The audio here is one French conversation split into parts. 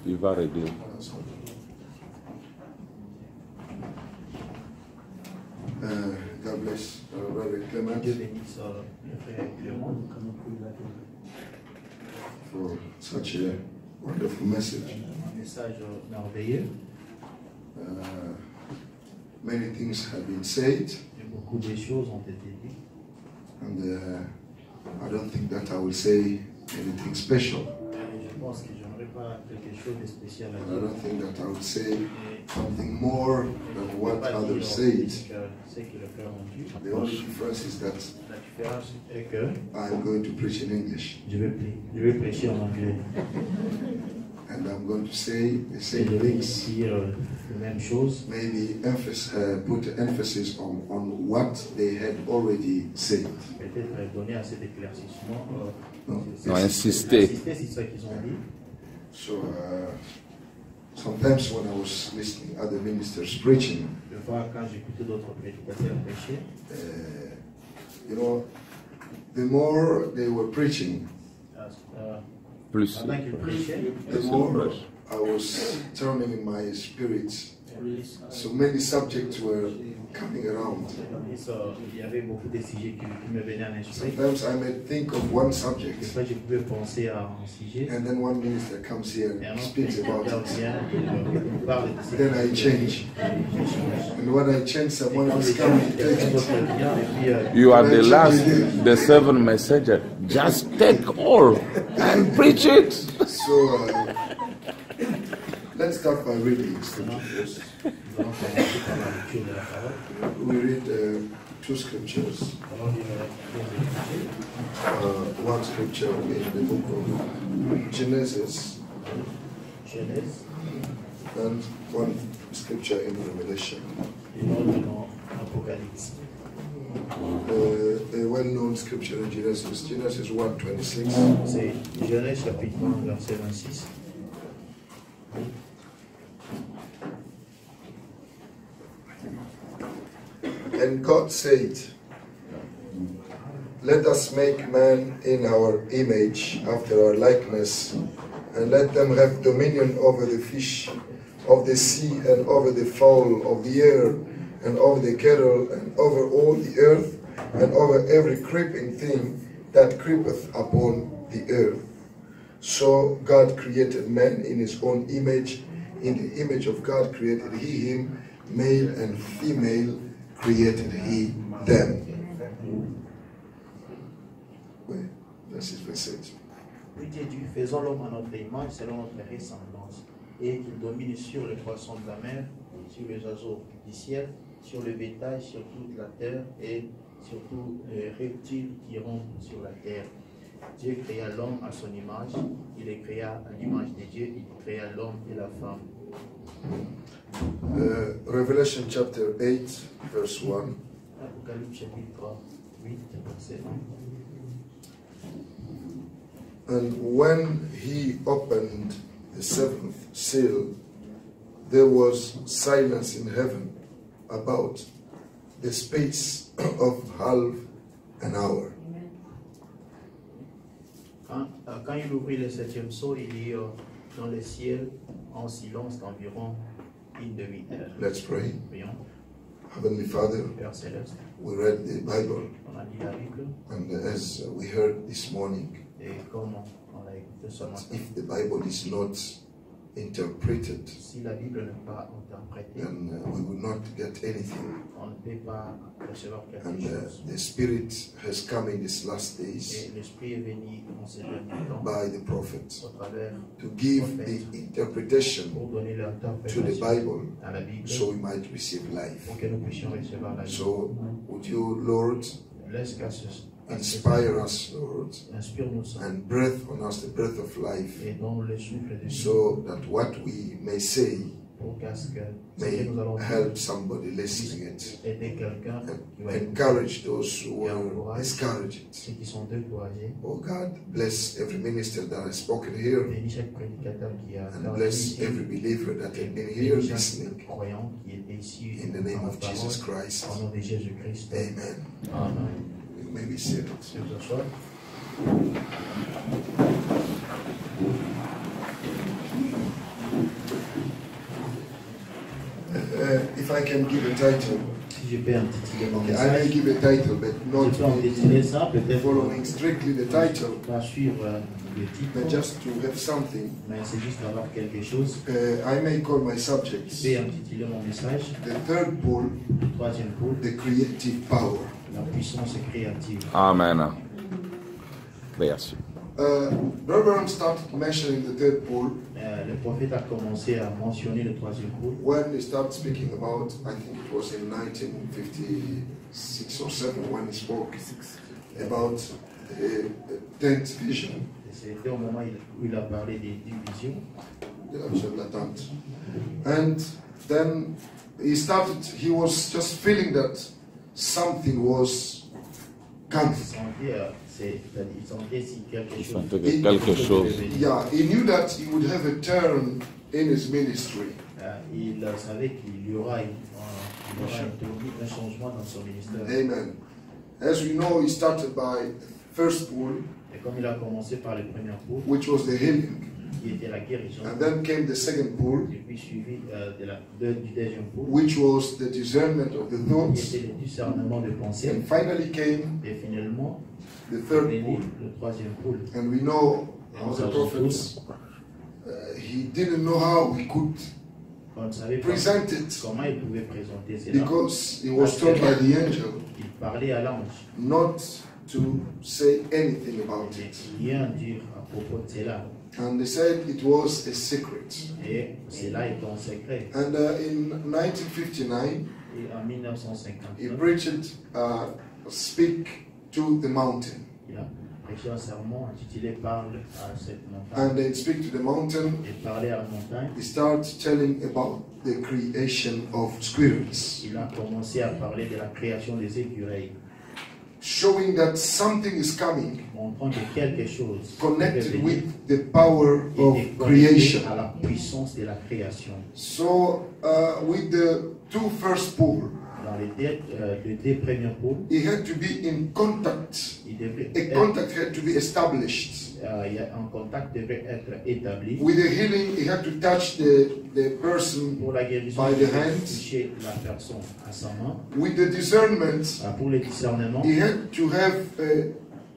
Il va régler. God bless Brother Clement Dieu bénisse le frère Clément for such a wonderful message. un message merveilleux. Many things have been said, Et beaucoup de choses ont été dites. and I don't think that I will say anything special. Et je pense que je n'aurai pas quelque chose de spécial à I dire. don't think that I will say Et something more je than ne what peux pas others dire said. ce que le frère a dit. The only difference is that La différence est que I'm going to preach in English, je vais prêcher en anglais. and I'm going to say the Et same je vais things. dire les mêmes choses. Maybe put emphasis on what they had already said. Peut-être donner assez d'éclaircissement. Non, insister. Insister sur ce qu'ils ont dit. So sometimes when I was listening other ministers preaching, Des fois, quand j'écoutais d'autres prédicateurs prêcher, you know, the more they were preaching, Plus. pendant qu'ils prêchaient, the more I was turning in my spirit. So many subjects were coming around. il y avait beaucoup de sujets qui me venaient à l'esprit. Sometimes I may think of one Des subject, fois, je pouvais penser à un sujet. and then one minister comes here Et un and autre speaks about prédicateur it. vient et parle de ce Then I change. Et And when I change, someone quand else comes to take quelqu'un it. d'autre vient, et puis You are the last, the seven messenger. Just take all and preach it. So let's start by reading scriptures. nous allons commencer par la lecture de la parole. We read two scriptures. Nous allons lire les One scripture in the book of Genesis Genèse and one scripture in Revelation. et l'autre dans Apocalypse. A well-known scripture in Genesis 1:26. C'est Genèse chapitre 1, verset 26. And God said, "Let us make man in our image, after our likeness, and let them have dominion over the fish of the sea, and over the fowl of the air, and over the cattle, and over all the earth, and over every creeping thing that creepeth upon the earth." So God created man in his own image. In the image of God created he him, male and female created he them. Oui, verset 27. Puis Dieu dit, faisons l'homme à notre image, selon notre ressemblance, et qu'il domine sur les poissons de la mer, sur les oiseaux du ciel, sur le bétail, sur toute la terre, et sur tous les reptiles qui rampent sur la terre. Dieu créa l'homme à son image, il les créa à l'image de Dieu, il créa l'homme et la femme. Revelation chapter 8, verse 1. Apocalypse chapitre 8, verset 1. And when he opened the seventh seal, there was silence in heaven about the space of half an hour. Quand il ouvrit le septième sceau, il y eut dans le ciel en silence d'environ une demi-heure. Let's pray. Prions. Heavenly Father, Père céleste, we read the Bible, on a lu la Bible, and as we heard this morning, et comme on l'a écouté ce matin, if the Bible is not interpreted, si la Bible n'est pas interprétée, then we will not get anything. on ne peut pas recevoir quelque And chose. the Spirit has come in these last days Et l'Esprit est venu dans ces derniers temps, by the prophets au travers, to give the interpretation pour donner to the l'interprétation Bible à la Bible, so we might receive life. pour que nous puissions recevoir la vie. So would you, Lord, Laisse qu'à inspire us, Lord, inspire-nous and breathe on us the breath of life, et donne le souffle de vie, so that what we may say pour qu'à ce que may nous allons help somebody listening it, aider quelqu'un qui va encourage those who were discouraged. ceux qui sont découragés. Oh God, bless every minister that has spoken here, Bénis chaque prédicateur qui a and parlé bless ici. every believer that had been here Bénis chaque listening. croyant qui était ici In the dans name la of Jesus parole. Christ. Au nom de Jésus-Christ. Amen. Amen. You may be seated. S'il vous plaît. if I can give a title, Si je peux intituler mon I may message, give a title, but je not peux intituler maybe ça, peut-être following strictly the title, pas suivre le but titre, just to have something. mais c'est juste avoir quelque chose. I may call my Je subjects peux intituler mon message, the third pole, le troisième pôle, the creative power. la puissance créative. Amen. Merci. Reverend started mentioning the third pole Le prophète a commencé à mentionner le troisième pôle when he started speaking about, I think it was in 1956 or 7 when he spoke about the 10th vision. C'était au moment où il a parlé des divisions. And then he was just feeling that something was coming. Il sentait si quelque Il chose. sentait que quelque chose. Yeah, he knew that he would have a turn in his ministry. Il savait qu'il y aura un changement dans son ministère. Amen. As we know, he started by first pool, Et comme il a commencé par le premier pôle, which was the healing, qui était la guérison, and then came the second pool, et puis suivi du deuxième pôle, which was the discernment of the qui thoughts, était le discernement de pensée, and finally came et finalement, the third le pool. troisième pôle. And we know how the prophets, he didn't know how he could On ne savait pas present it comment il pouvait présenter cela. because he was told by the angel Il parlait à l'ange, not to say anything about mais it. rien dire à propos de cela. And they said it was a secret. Et cela est en secret. And in 1959, Et en he 1959, preached, Speak to the mountain. il a prêché un sermon intitulé Parle à cette montagne. And then speak to the mountain. Et parler à la montagne, He starts telling about the creation of squirrels, il a commencé à parler de la création des écureuils, showing that something is coming montrant que quelque chose connected devait with the power of était connecté creation. à la puissance de la création. So, with the two first pools, Dans les deux premiers pôles, he had to be in contact. il devait A être, contact had to be established. un contact devait être établi. With the healing, he had to touch the person. Pour la guérison, By il the devait hands. toucher la personne à sa main. With the discernment, Pour le discernement, he had to have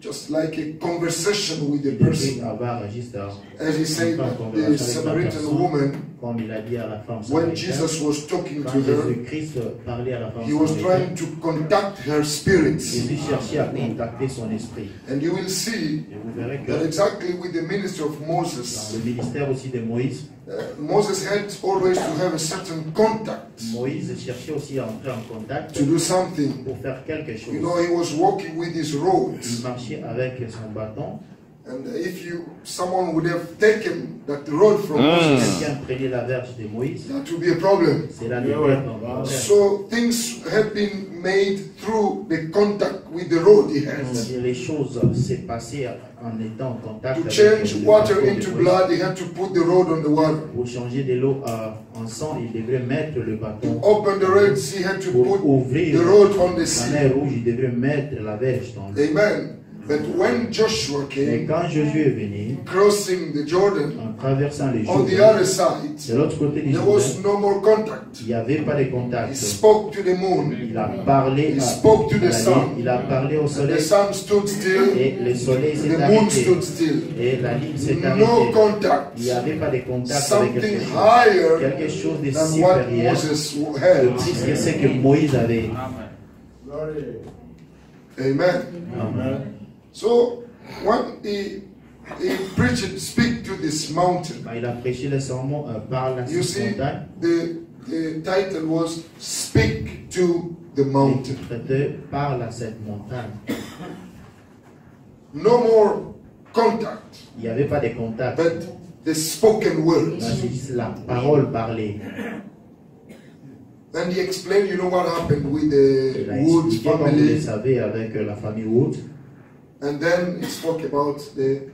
just like a conversation with the il devait person. avoir juste As he said, une the conversation avec la Samaritan personne, woman, comme il a dit à la femme when samaritaine, Jesus was talking quand to her, Jésus-Christ parlait à la femme he was samaritaine, trying to contact her spirits. Jésus cherchait à contacter son esprit. And you will see Et vous verrez que that exactly with the ministry of dans Moses, le ministère aussi de Moïse, Moses had always to have a certain contact Moïse cherchait aussi à entrer en contact to do something. pour faire quelque chose. You know, he was walking with his Il rods, marchait avec son bâton. and if someone would have taken that rod from Moses, Quelqu'un prenait la verge de Moïse, that would be a problem. cela devait être un problème. So things had been made through the contact with the rod he had. C'est-à-dire les choses s'est passées en étant en contact To avec change le water bâton de into Moïse. blood, he had to put the rod on the water. Pour changer de l'eau en sang, il devait mettre le bâton. Open the Red Sea, he had to Pour put ouvrir the rod on the la sea. mer rouge, il devait mettre la verge dans l'eau. Amen. But when Joshua Mais came, quand Josué est venu, crossing the Jordan, en traversant les on the Jourdain, other de side, l'autre côté du there was Jourdain, no more contact. il n'y avait pas de He contact. spoke to the moon. Il a parlé He à spoke to the la sun. lune, il a parlé au And soleil the sun stood still. et le soleil s'est The moon arrêté stood still. et la lune s'est No arrêtée. contact. Il n'y avait pas de contact avec Something quelque higher chose de than what supérieur Moses que had. ce que Moïse avait. Amen. Amen. So when he preached, speak to this mountain. Il a prêché le sermon par la You see, montagne. the title was Speak to the Mountain. Parle à cette montagne. No more contact, Il n'y avait pas de contact. but the spoken words. C'est juste la parole parlée. And he explained, you know what happened with Il the a Woods expliqué, comme vous le family. savez, avec la famille Wood. And then he spoke about the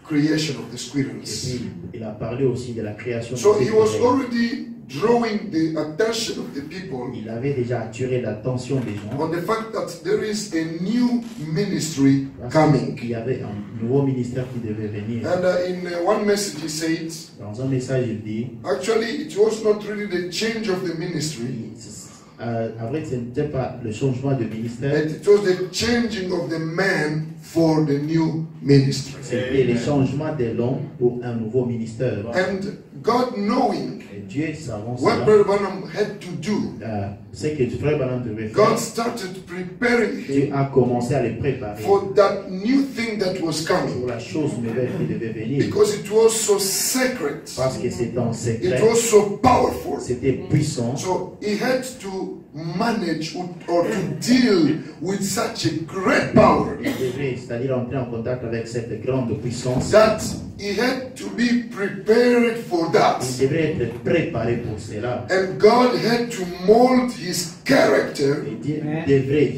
creation of the Et squirrels. puis, il a parlé aussi de la création So des he was écureuils. already drawing the attention of the people Il avait déjà attiré l'attention des gens. on the fact that there is a new ministry coming. Il y avait un nouveau ministère qui devait venir. And in one message he said, Dans un message, il dit, actually it was not really the change of the ministry, à vrai, ce n'était pas le changement de ministère, but it was the changing of the man for the new ministry. c'était le changement de l'homme pour un nouveau ministère. And God knowing Et Dieu savant what cela, Brother Branham had to do, ce que Frère Branham devait God faire, started preparing Dieu him a commencé à le préparer for that new thing that was pour coming, la chose nouvelle qui devait venir. because it was so sacred, Parce que c'était en it secret, was so powerful. c'était puissant. So he had to manage or to deal with such a great power Il devait, c'est-à-dire entrer en contact avec cette grande puissance. that he had to be prepared for that. Il devait être préparé pour cela. And God had to mold his character Et Dieu devrait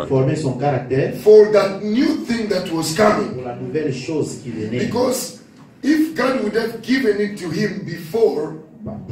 former son caractère for that new thing that was coming. pour la nouvelle chose qui venait. Because if God would have given it to him before,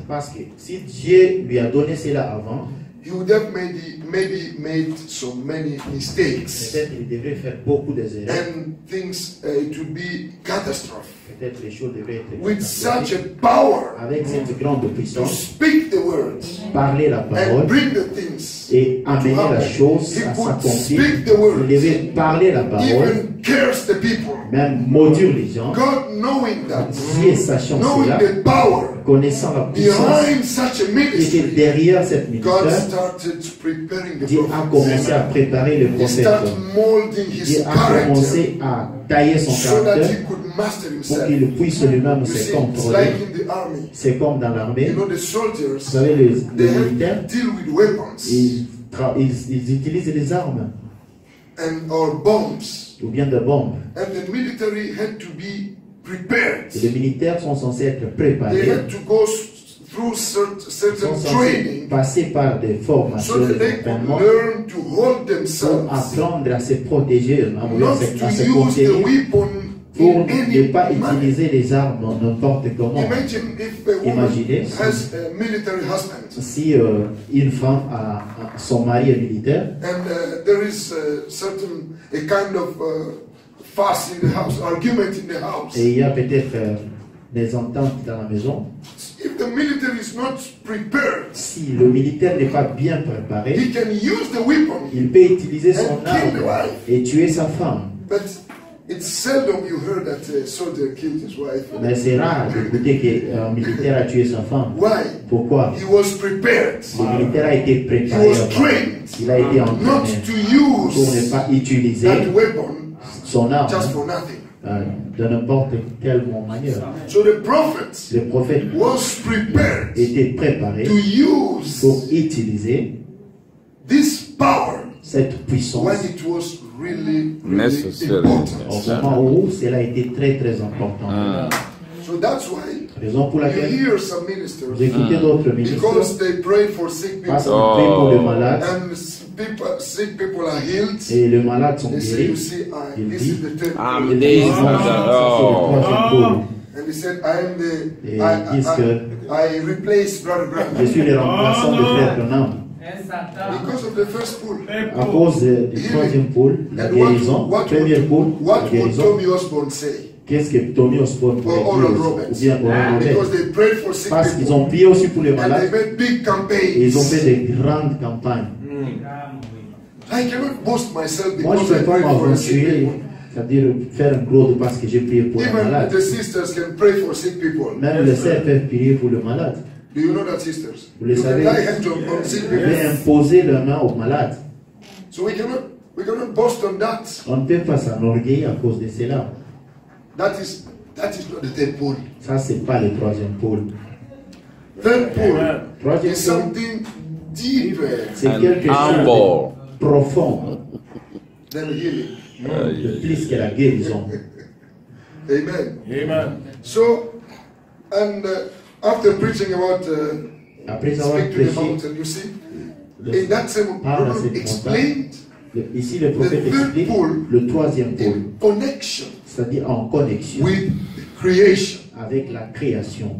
Parce que si Dieu lui a donné cela avant, he would have maybe made so many mistakes. peut-être il devrait faire beaucoup d'erreurs. And things, it would be catastrophe. Peut-être les choses devraient être With such a catastrophiques. power Avec cette grande to puissance, speak the words parler la and parole bring the things et amener to la happen. chose He à could s'accomplir. speak the words, Il devait parler la parole, even curse the people. même maudire les gens. God knowing that, Dieu sachant knowing cela, the power connaissant la puissance behind such a qui était ministry, derrière cette God ministère, started preparing the Dieu a commencé à prophets. préparer le He prophète. started molding his Dieu a character commencé à tailler son so that caractère he could master pour himself. qu'il puisse lui-même You se see, it's contrôler. like in the army. C'est comme dans l'armée. You know, the Vous soldiers, savez, they les have militaires, to deal with weapons ils utilisent les armes and or bombs. ou bien des bombes. And the military had to be prepared. Et les militaires sont censés être They préparés, had to go through sont certain censés training passer par des so formations, that des they could entraînements learn to hold pour themselves, apprendre à se protéger, à not se to use the contenir, weapon pour in ne any pas manner. utiliser les armes n'importe comment. Imagine if a woman Imaginez has a military husband Si une femme son mari est militaire, and there is a kind of fuss in the house, argument in the house. et il y a peut-être des ententes dans la maison, If the military is not prepared, si le militaire n'est pas bien préparé, he can use the weapon, il peut utiliser son And kill the arme wife. et tuer sa femme. but it's seldom you heard that a soldier killed his wife. Mais c'est rare d'écouter qu'un militaire a tué sa femme. Why? Pourquoi? He was prepared. Le militaire a été He préparé was avant. trained Il a été not entraîné to pour ne use pas utiliser that weapon son arme just for nothing. de n'importe quelle manière. So the prophet Le prophète was prepared était préparé to use pour utiliser this power cette puissance when it was really Necessary. important. au moment où cela a été très très important. So that's why Raison pour you laquelle hear some ministers vous écoutez d'autres ministres because they pray for sick parce people qu'ils prient pour les malades and sick people are healed. et les malades sont They say, you guéris. see, Il this dit, is the third I'm pole. this, Ils ont I'm ça, that. c'est le Oh. troisième pôle. And he said, I am the Et ils disent que I replace Brother je Branham suis le remplaçant de Frère Branham because of the first pool. à cause du troisième pôle, la And guérison, premier pôle, la what would guérison. Tommy Osborne say? Qu'est-ce que Tommy Osborne pourrait Or Oral dire Roberts. ou bien Oral Because Roberts? they prayed for sick Parce qu'ils people ont prié aussi pour les and they malades made big et ils ont fait campaigns. des grandes campagnes. I cannot boast myself Moi, je because ne I peux pas prayed for a sick m'aventurer, people. c'est-à-dire faire un gros parce que j'ai prié pour les Even malades. the sisters can pray for sick people. Même les sœurs peuvent prier pour le malade. Do you know that, sisters? Vous le You can savez. lay hands on sick Vous pouvez people. imposer la main aux malades. So we cannot boast on that. On ne peut pas s'enorgueillir à cause de cela. That is not the third pole. Ça, c'est pas le troisième pôle. Third pole Troisième is pôle, something deeper c'est And quelque chose humble. de profond, than healing. de plus que la guérison. Amen. Amen. So, and after preaching about Après avoir speak to the prêché, mountain, you see, in that same Parle à Bruno cette explained ici le prophète The third explique pôle. le troisième pôle, in connection c'est-à-dire en connexion with creation. avec la création.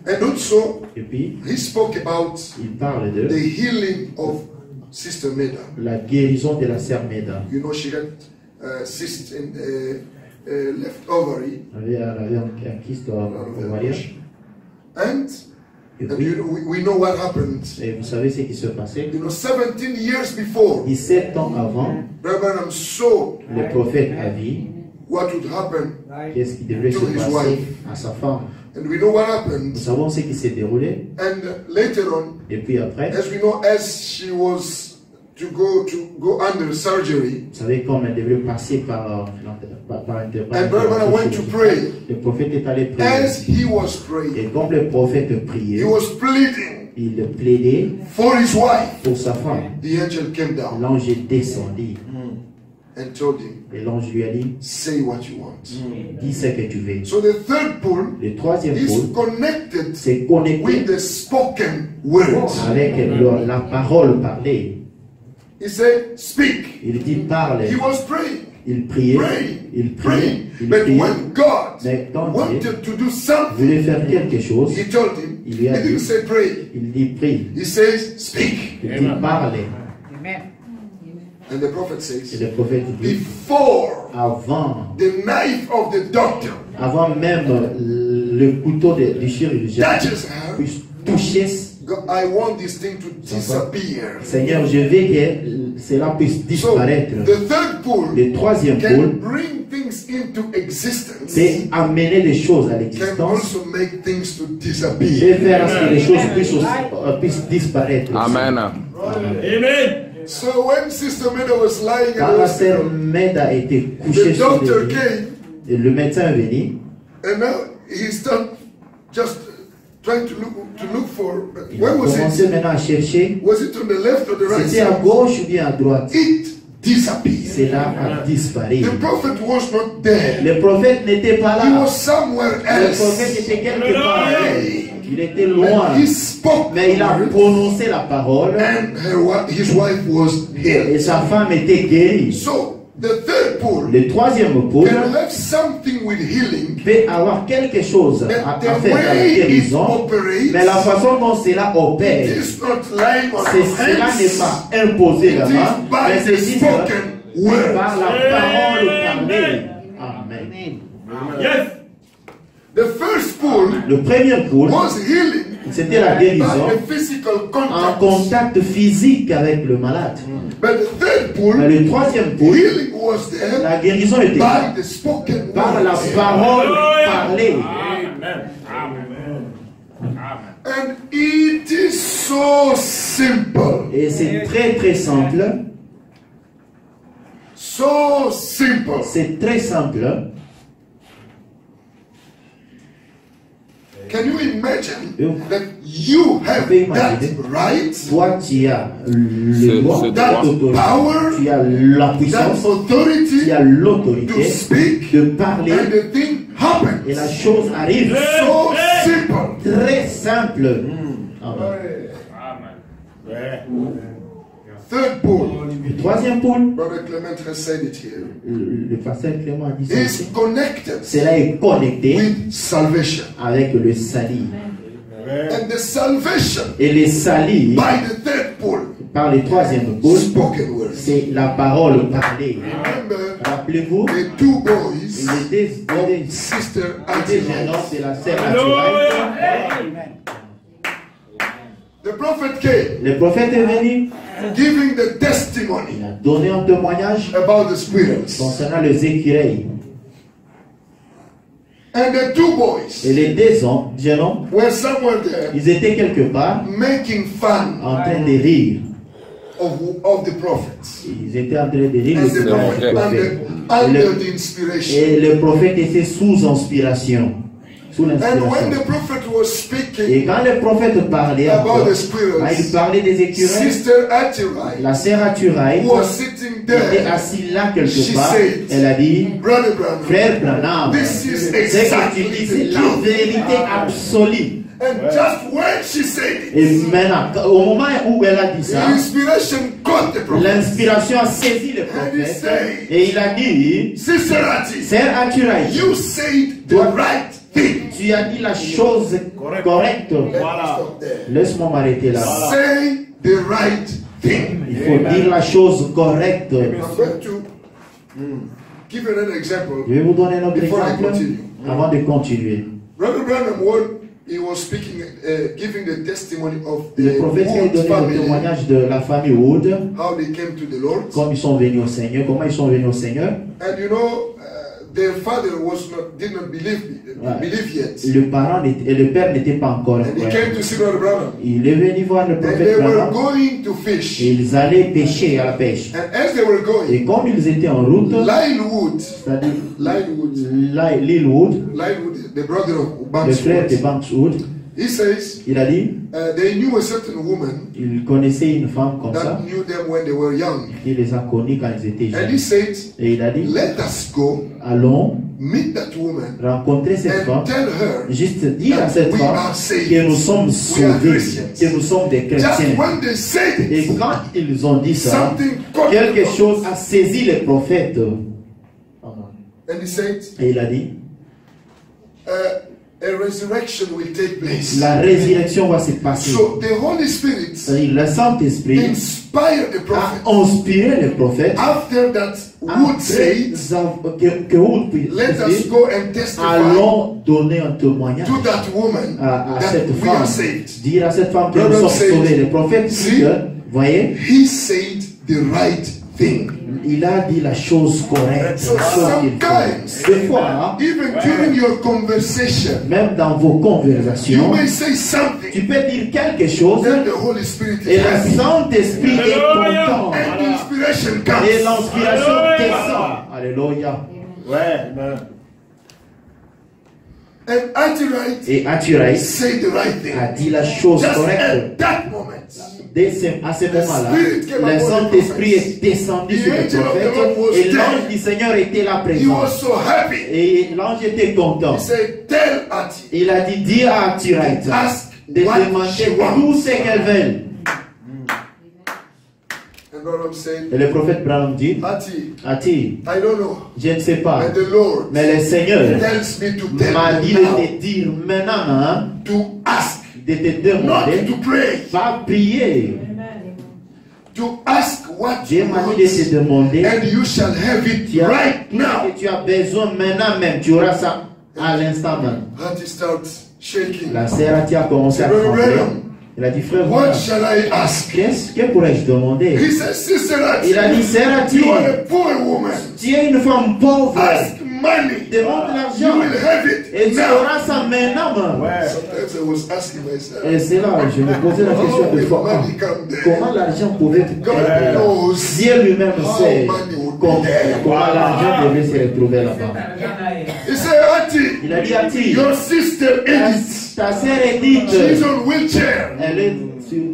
And also, Et puis, he spoke about il parle the de healing of Sister Meda. la guérison de la sœur Meda. You know, she got cyst in left ovary. Elle avait un kyste ovarien. And Et puis, you know, we know what happened. et vous savez ce qui se passait? You know, 17 years before, 17 ans avant, Reverend saw le prophète a vu what would happen. qu'est-ce qui devrait se passer à sa femme. And we know what Nous happened. savons ce qui s'est déroulé. And later on, Et puis après, as we know, as she was to go under surgery, vous savez comme elle devrait passer par and Reverend went to pray. le prophète est allé prier. As he was praying, Et comme le prophète he priait, was pleading il plaidait for his wife. pour sa femme. The angel came down L'ange est descendu. and told him, Et l'ange lui a dit, say what you want. dis ce que tu veux. So the third pool Le troisième is pôle, connected c'est connecté with the spoken word. avec la parole parlée. He said, speak. Il dit parle. He was praying, Il priait, il priait, praying. il But priait. when God Mais quand Dieu wanted to do voulait something, faire quelque chose, he told him, Il he lui a didn't dit. say pray. il dit prie. He says, speak. Il dit parle. And the prophet Et says, le prophète dit, before avant the knife of the doctor même le couteau du chirurgien touches her, puisse toucher, God, I want this thing to disappear. Seigneur, je veux que cela puisse So disparaître. the third pool Le troisième can pôle bring things into existence, peut amener les choses à can l'existence also make things to et disappear. faire à ce que les choses puissent disparaître. Amen. Amen. So when Sister Meda was lying in Quand the la sœur hospital, Meda était couchée the sur doctor le lit, came et le médecin est venu, and now he started just trying to look for, il a where was commencé it? maintenant à chercher. Was it on the left or the right C'était à side? gauche ou bien à droite. It disappeared. Cela a disparu. The prophet was not there. Le prophète n'était pas He là. was somewhere Le prophète else. était quelque part. Il était And loin. he spoke Mais il a the word, prononcé la parole and his wife was et healed. sa femme était guérie. So the third pool Le troisième pôle can have something with healing, peut avoir quelque chose à but the faire dans la way it guérison, mais la operates, façon dont cela it opère, is not lying on cela our n'est hands. pas imposé la main, It is by mais the c'est dit spoken word. par la parole parlée. Amen. Yes. The first pool Le premier pôle, was healing c'était la by guérison a physical en contact. contact physique avec le malade. But the third Mais pool, le troisième pôle, healing was there la guérison était by the spoken par la word. parole parlée. Amen. Amen. And it is so simple. Et c'est très très simple. So simple. C'est très simple. Can you imagine that you have that right, Toi, tu as le C'est- droit, c'est that l'autorité, power, tu as la that puissance, tu authority as to l'autorité speak, de parler and the thing happens? et la chose arrive. So simple. Très simple. Amen. Third pool, Le troisième pôle, Brother Clement has said it here, le pasteur Clément a dit ça is aussi. connected Cela est connecté with salvation. avec le salut. And the salvation Et les salis, by the third pool, par le troisième pôle, spoken word. c'est la parole parlée. Remember Rappelez-vous, the two boys les deux Sister jeunes hommes Antipas. de la sœur naturelle. The prophet came Le prophète est venu, giving the testimony il a donné un témoignage about the squirrels. concernant les écureuils. And the two boys Et les deux jeunes hommes, were somewhere there ils étaient quelque part making fun en train de rire. of the prophets. Ils étaient en train de rire And the du prophet prophète. under the inspiration. Et le prophète était sous inspiration. Sous And when l'inspiration. the prophet was Et speaking quand le prophète parlait about encore, the squirrels, il parlait des écureuils. Sister Atirai La sœur Aturaï was sitting était there. assise là She quelque part. said, Elle a dit, Brother Branham, frère Branham, this is ce que tu exactly dis, c'est the la truth. vérité absolue. And just when she said it, Et maintenant, au moment où elle a dit the ça, inspiration caught the prophet. l'inspiration a saisi le And he prophète. said, Et il a dit, Sister Ati, sœur Aturaï, you said the right thing. tu Tu as dit la chose correcte. Let me stop there. Laisse-moi m'arrêter là. Say the right thing. Il faut dire la chose correcte. I'm going to give you another example. Je vais vous donner un autre Before I exemple continue. avant de continuer. Brother Branham, he was speaking, giving the testimony of Le the prophète a Wood donné le family, témoignage de la famille Wood, how they came to the Lord. comme ils sont venus au Seigneur, comment ils sont venus au Seigneur. And you know, their father did not believe yet. Le père n'était pas encore And he incroyable. came to see Brother Branham. Il est venu voir le And they prophète were Branham going to fish. et ils allaient pêcher à la pêche. And as they were going, Et comme ils étaient en route, Lyle Wood, c'est-à-dire Lyle Wood, the brother of le Banks frère de Wood, Banks Wood, he says il a dit, they knew a certain woman il connaissait une femme comme ça, that knew them when they were young. qui les a connus quand ils étaient And he jeunes. said, Et il a dit, let us go allons meet that woman rencontrer cette and femme, tell her juste dire à that cette we femme are saved. que nous sommes We are sauvés, Christians. que nous sommes des Just chrétiens. when they said Et it, quand ils ont dit ça, something caught quelque them. chose a saisi les prophètes. And he said, Et il a dit, a resurrection will take place. la résurrection va se passer. So the Holy Spirit C'est-à-dire, le Saint-Esprit inspired the a prophet. inspiré les prophètes. After that, Wood said, que Wood puisse let us dire, go and testify allons donner un témoignage to that woman à that cette we are femme. saved. Dire à cette femme que nous Brother sommes said, sauvés. Le prophète dit see, que, voyez, He said the right thing. il a dit la chose correcte, So la chose qu'il sometimes, faut. Des fois, even during your conversation, même dans vos you conversations, may say something, tu peux dire quelque chose then the Holy Spirit et is le happy. Saint-Esprit est content. And the inspiration Et comes. l'inspiration descend. Alléluia. And Antichrist Et Athirai say the right thing. a dit la chose Just correcte. at that moment, À ce moment-là, Spirit came le upon the Saint-Esprit prophets. est descendu The sur le angel of the Lord prophète was et l'ange there. du Seigneur était là he présent. was so happy. Et l'ange était content. He said, tell Ati, Il a dit, dis à Athirai ask de what demander she tout wants. ce qu'elle veut. And Branham said, Et le prophète Branham dit, Ati, Ati, I don't know. je ne sais pas, And the Lord mais le Seigneur tells me to tell m'a dit you de now te dire maintenant, to ask, de te not demander, to pray, pas prier. to ask what Dieu you m'a want, dit de te demander, and you shall have it tu as, right now. que tu as besoin maintenant même, tu auras ça à l'instant même. Ati starts shaking. La sœur Ati a commencé à trembler. Il a dit, frère, What Branham, shall I ask? que pourrais-je demander? He says, Sister Il a Ati, dit, sœur Ati, you are a poor woman. tu es une femme pauvre. Ask money. Demande You l'argent. will have it Et tu now. auras ça maintenant. Sometimes I was asking myself, Et c'est là je me posais la question how de will fois, money come there? comment l'argent pouvait God être. knows Dieu lui-même how sait money would comment, be there. comment l'argent devait se retrouver là-bas. He said, Ati, Il a dit à Ti, your sister Edith, ta sœur Edith, she's on wheelchair. elle est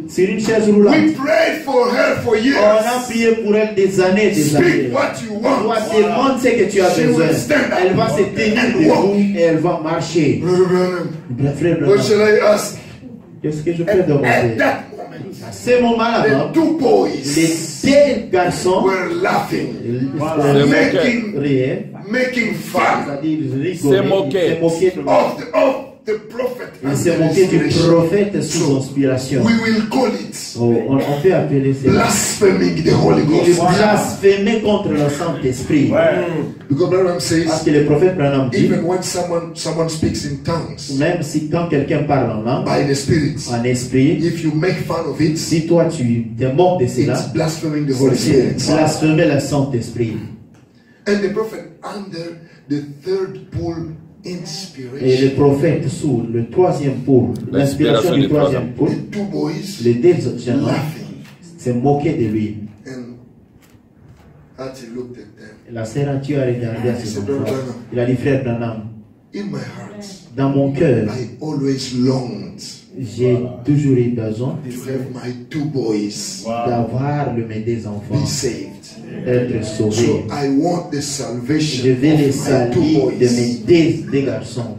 sur une chaise roulante. We prayed for her for On a years. prié pour elle des années, des années. Speak what you Toi, want. demande ce que tu as She besoin. will stand up Elle va se tenir and walk. debout et elle va marcher. Brother Branham, Frère what Branham, shall I ask? qu'est-ce que je peux At demander? that moment, À ce moment-là, the two boys les deux garçons were laughing, ils riaient, making fun c'est-à-dire ils Se rigolaient, moquaient. ils se moquaient of the prophet. Ils se under moquaient du inspiration. prophète sous inspiration. We will call it Oh, on peut appeler cela. blaspheming the Holy Ils Ghost. blasphémaient contre le Saint-Esprit. Because Branham Parce says, que le prophète Branham dit, even when someone speaks in tongues même si quand quelqu'un parle en langue, by the Spirit, en esprit, if you make fun of it, si toi tu te moques de cela, it's blaspheming the Holy c'est Spirit. blasphémer le Saint-Esprit. And the prophet under the third pool Et le inspiration, prophète sous le troisième pôle, l'inspiration du troisième pôle, the two boys les deux gens laughing, se moquaient de lui. and Ati looked at them. La sœur Antio a regardé à ses enfants. Il a dit, frère Branham, In my heart, dans mon cœur, I always longed j'ai toujours eu besoin to have my two boys d'avoir mes deux enfants be saved. être So sauvés. I want the salvation Je vais les of my two saluer de boys. mes deux garçons.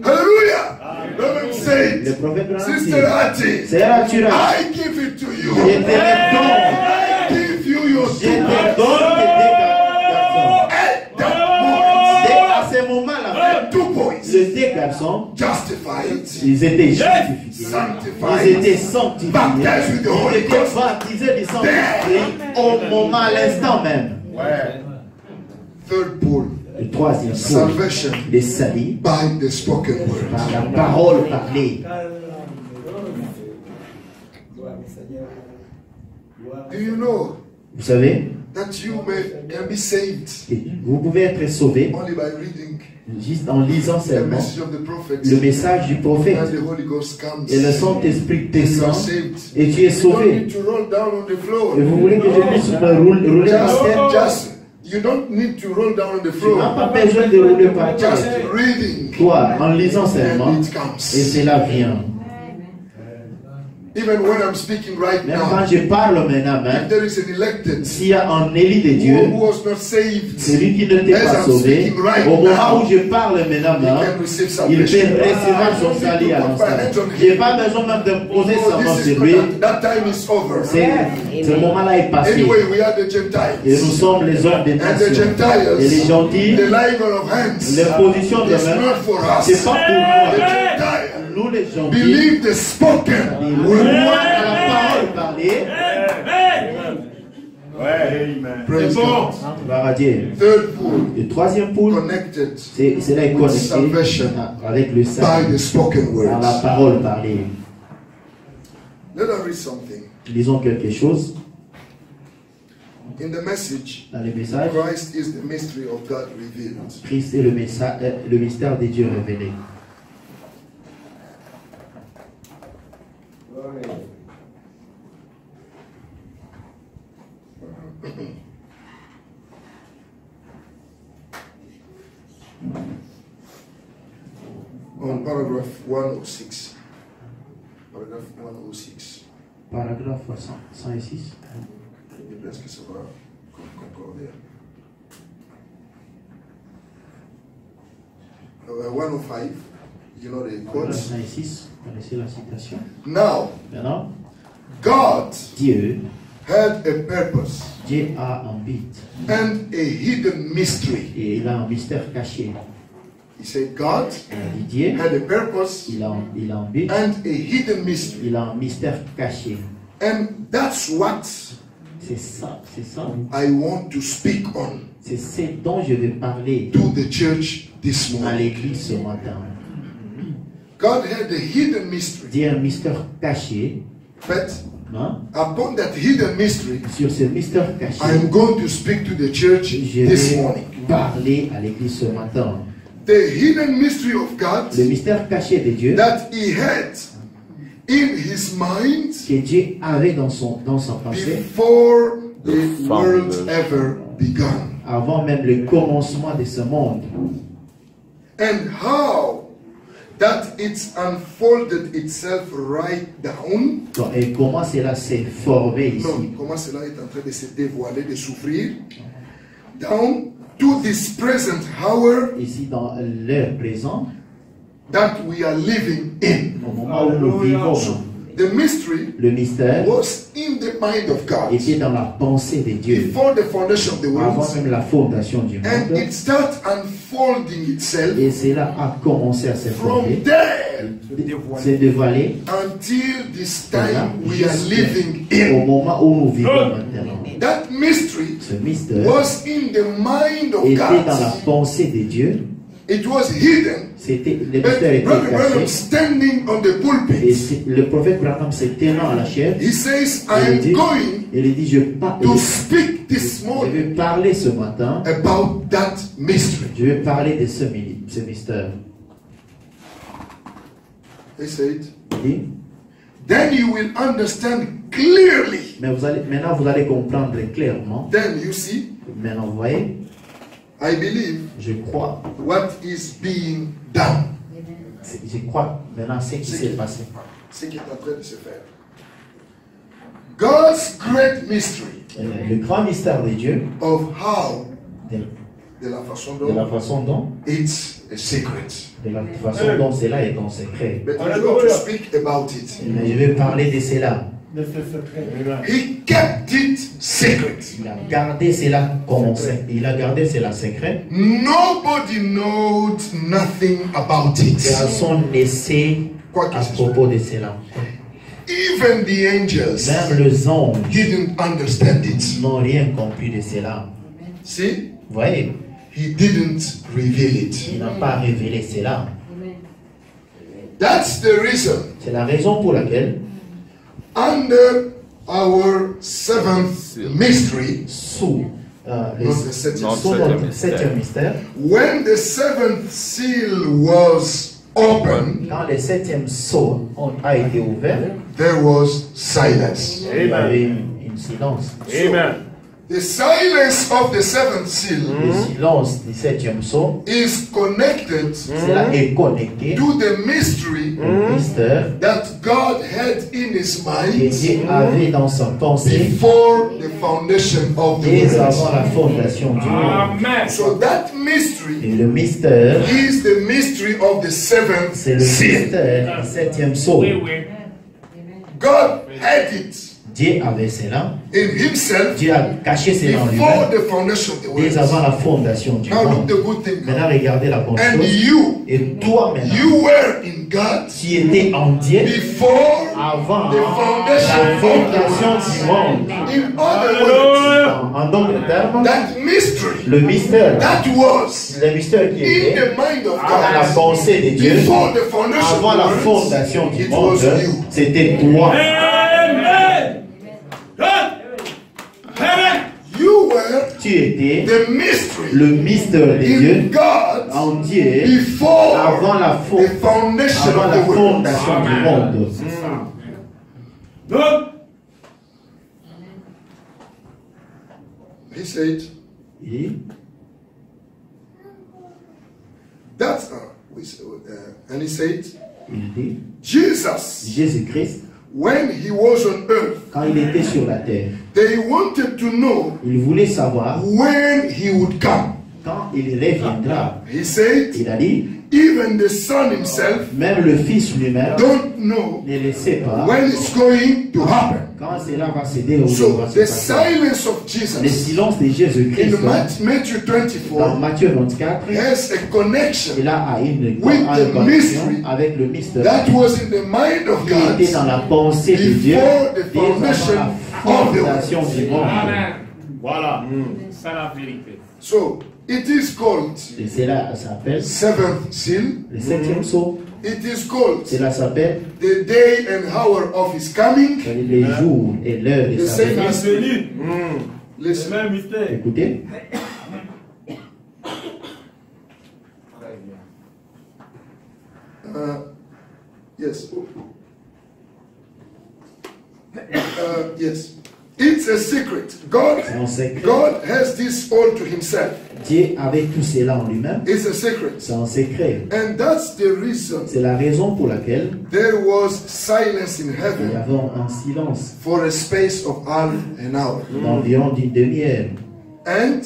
Hallelujah! Branham Le said, prophète Branham dit, Sister Ati, Sœur Arthur, I give it to je you. te le donne. I give you your Je two te boys. donne tes deux garçons. At that moment, Dès à ce moment-là, two boys les deux les garçons, justified, ils étaient justifiés, sanctified, ils étaient sanctifiés, baptized with the ils Holy étaient Ghost. baptisés du Saint-Esprit au moment, à l'instant même. Third pole, Le troisième pôle, salvation le salut by the spoken word. par la parole parlée. Do you know Vous savez, that you can be saved vous pouvez être sauvé only by reading juste en lisant the seulement message of the prophets, le message du prophète. and the Holy Ghost comes, Et le Saint-Esprit and you are descend saved. et tu es You don't sauvé. need to roll down on the floor. Et vous voulez que je puisse rouler par terre? You don't need to roll down on the Tu n'as floor. pas besoin de rouler par Just terre. reading, Toi, en lisant seulement, and it et comes. cela vient. Even when I'm speaking right Même now, quand je parle maintenant, if there is an elected s'il y a un élu de Dieu, who was not saved, celui qui ne t'est as pas I'm sauvé, speaking right au moment now, où je parle maintenant, he can receive il peut salvation. recevoir son salut à l'instant. Je n'ai pas besoin même de poser sa main Oh, this is sur lui. that time is over. Ce moment-là est passé. Anyway, we are the Et nous Gentiles. sommes les hommes des And the nations. Et les Gentiles, gentils, the laying of hands les positions de is main, not for c'est us. pas pour The nous. Gentiles Nous les gentils, believe the spoken nous word. croyons à la parole parlée. Praise God. Gloire à Dieu. Third pool, Le troisième pôle, connected cela est with connecté salvation avec le by salut, the spoken par la words. parole parlée. Let us read something. Lisons quelque chose In the message, dans le message. Christ is the mystery of God revealed. Christ est le mystère de Dieu révélé. On paragraph 106. Paragraph 106. Paragraphe 106. Je pense que ça va concorder. 105, you know the quotes. 106, vous connaissez la citation. Now, Maintenant, God Dieu had a purpose a un but and a hidden mystery. et il a un mystère caché. He said God Il a dit Dieu, had a purpose il a un but, and a hidden mystery. il a un mystère caché. And that's what C'est ça, I want to speak on c'est ce dont je vais parler to the church this à morning. l'église ce matin. God had a hidden mystery, Dieu a un mystère caché, but hein? upon that hidden mystery, Sur ce mystère caché, I am going to speak to the church je this vais morning. parler à l'église ce matin. The hidden mystery of God Le mystère caché de Dieu that He had in His mind que Dieu avait dans sa pensée before the world ever began. avant même le commencement de ce monde. And how that it's unfolded itself right down. Et comment cela s'est formé ici. Non, comment cela est en train de se dévoiler, de s'ouvrir. Down to this present hour Ici dans l'heure présente, that we are living in. au moment où nous vivons, The mystery le mystère was in the mind of God était dans la pensée de Dieu before the foundation of the avant world. même la fondation du And monde. it started unfolding itself Et cela a commencé à se from former, there se dévoiler until this voilà, time we are living au in. moment où nous vivons maintenant. That mystery Ce mystère was in the mind of était dans la God. pensée de Dieu. It was hidden. C'était, le And mystère était Brother Branham caché. standing on the Et pulpit, le prophète Branham se tenant à la chair. he says, I Il am dit, going il dit to speak this je morning vais parler ce matin. about that mystery. Je vais parler de ce mystère. He said, Il dit, then you will understand clearly. mais maintenant vous allez comprendre clairement. Then you see, Maintenant vous voyez, I believe je crois. what is being done. Je crois maintenant ce qui s'est passé. Ce qui est en train de se faire. God's great mystery Le grand mystère de Dieu, of how, de de la façon la dont façon dont, it's a secret. cela est en secret. But I'm going to speak about it. Mais je vais parler de cela. de ce secret. He kept it secret. Il a gardé cela comme il a gardé cela secret. Nobody knows nothing about it. Personne ne sait Quoi que à ce soit. propos de cela. Even the angels Même les anges didn't understand it. n'ont rien compris de cela. See? Vous voyez, He didn't reveal it. il n'a pas révélé cela. That's the reason. C'est la raison pour laquelle, Under our seventh mystery, sous, not the septieth, Non. sous notre septième mystère, when the seventh seal was open, quand le septième sceau a été ouvert, there was silence. il y avait une silence. Amen. The silence of the seventh seal Le silence du septième sceau, is connected cela est connecté to the mystery au mystère that God had in his que mind Dieu avait dans sa pensée before the foundation of the dès avant world. la fondation du monde. Amen. So that mystery Et le mystère, is the mystery of the seventh c'est le seal. mystère du septième sceau. Oui, oui. God had it Dieu avait cela. in himself Dieu a caché cela en before lui-même the foundation of the dès avant world. la fondation du Now look monde. the good thing. Maintenant, regardez la bonne And chose. you, Et toi maintenant, you were in God tu étais en Dieu before avant the la foundation fondation of du monde. the world. In other words, En d'autres termes, that mystery le mystère, that was le mystère qui in était the mind of dans la God pensée de Dieu before the foundation avant la of the world, fondation du it monde, was you. c'était toi. Amen. Good. Amen. You were Tu étais the mystery le mystère de in Dieu God en Dieu before avant la the foundation avant of la the world. fondation du monde. Good. He said, Et that's and he said, il dit, Jesus, Jésus-Christ, when he was on earth, quand il était sur la terre, they wanted to know il voulait savoir when he would come. quand il reviendra. He said, Il a dit, even the Son himself même le Fils lui-même don't know ne le sait pas when it's going to happen. quand cela va se dérouler. So va se the passer. silence of Le Jesus silence de Jésus-Christ in Matthew dans 24 Matthieu 24, has a connection cela a une With the connexion mystery avec le mystère that was in the mind of qui était dans God la pensée de Dieu before the dès avant foundation la of the fondation du monde. Amen. Voilà. C'est la vérité. So it is called Et cela s'appelle seventh seal. le septième sceau. It is called Cela s'appelle the day and hour of his coming. les jours et l'heure de The sa same venue. as Venu. Le listen. même mystère. Écoutez, Yes. Yes. It's a secret. c'est un secret. God has this all to himself. Dieu avait tout cela en lui-même. It's a secret. C'est un secret. And that's the reason C'est la raison pour laquelle there was silence in il y heaven avait un silence for a space of half an hour. d'environ d'une demi-heure. And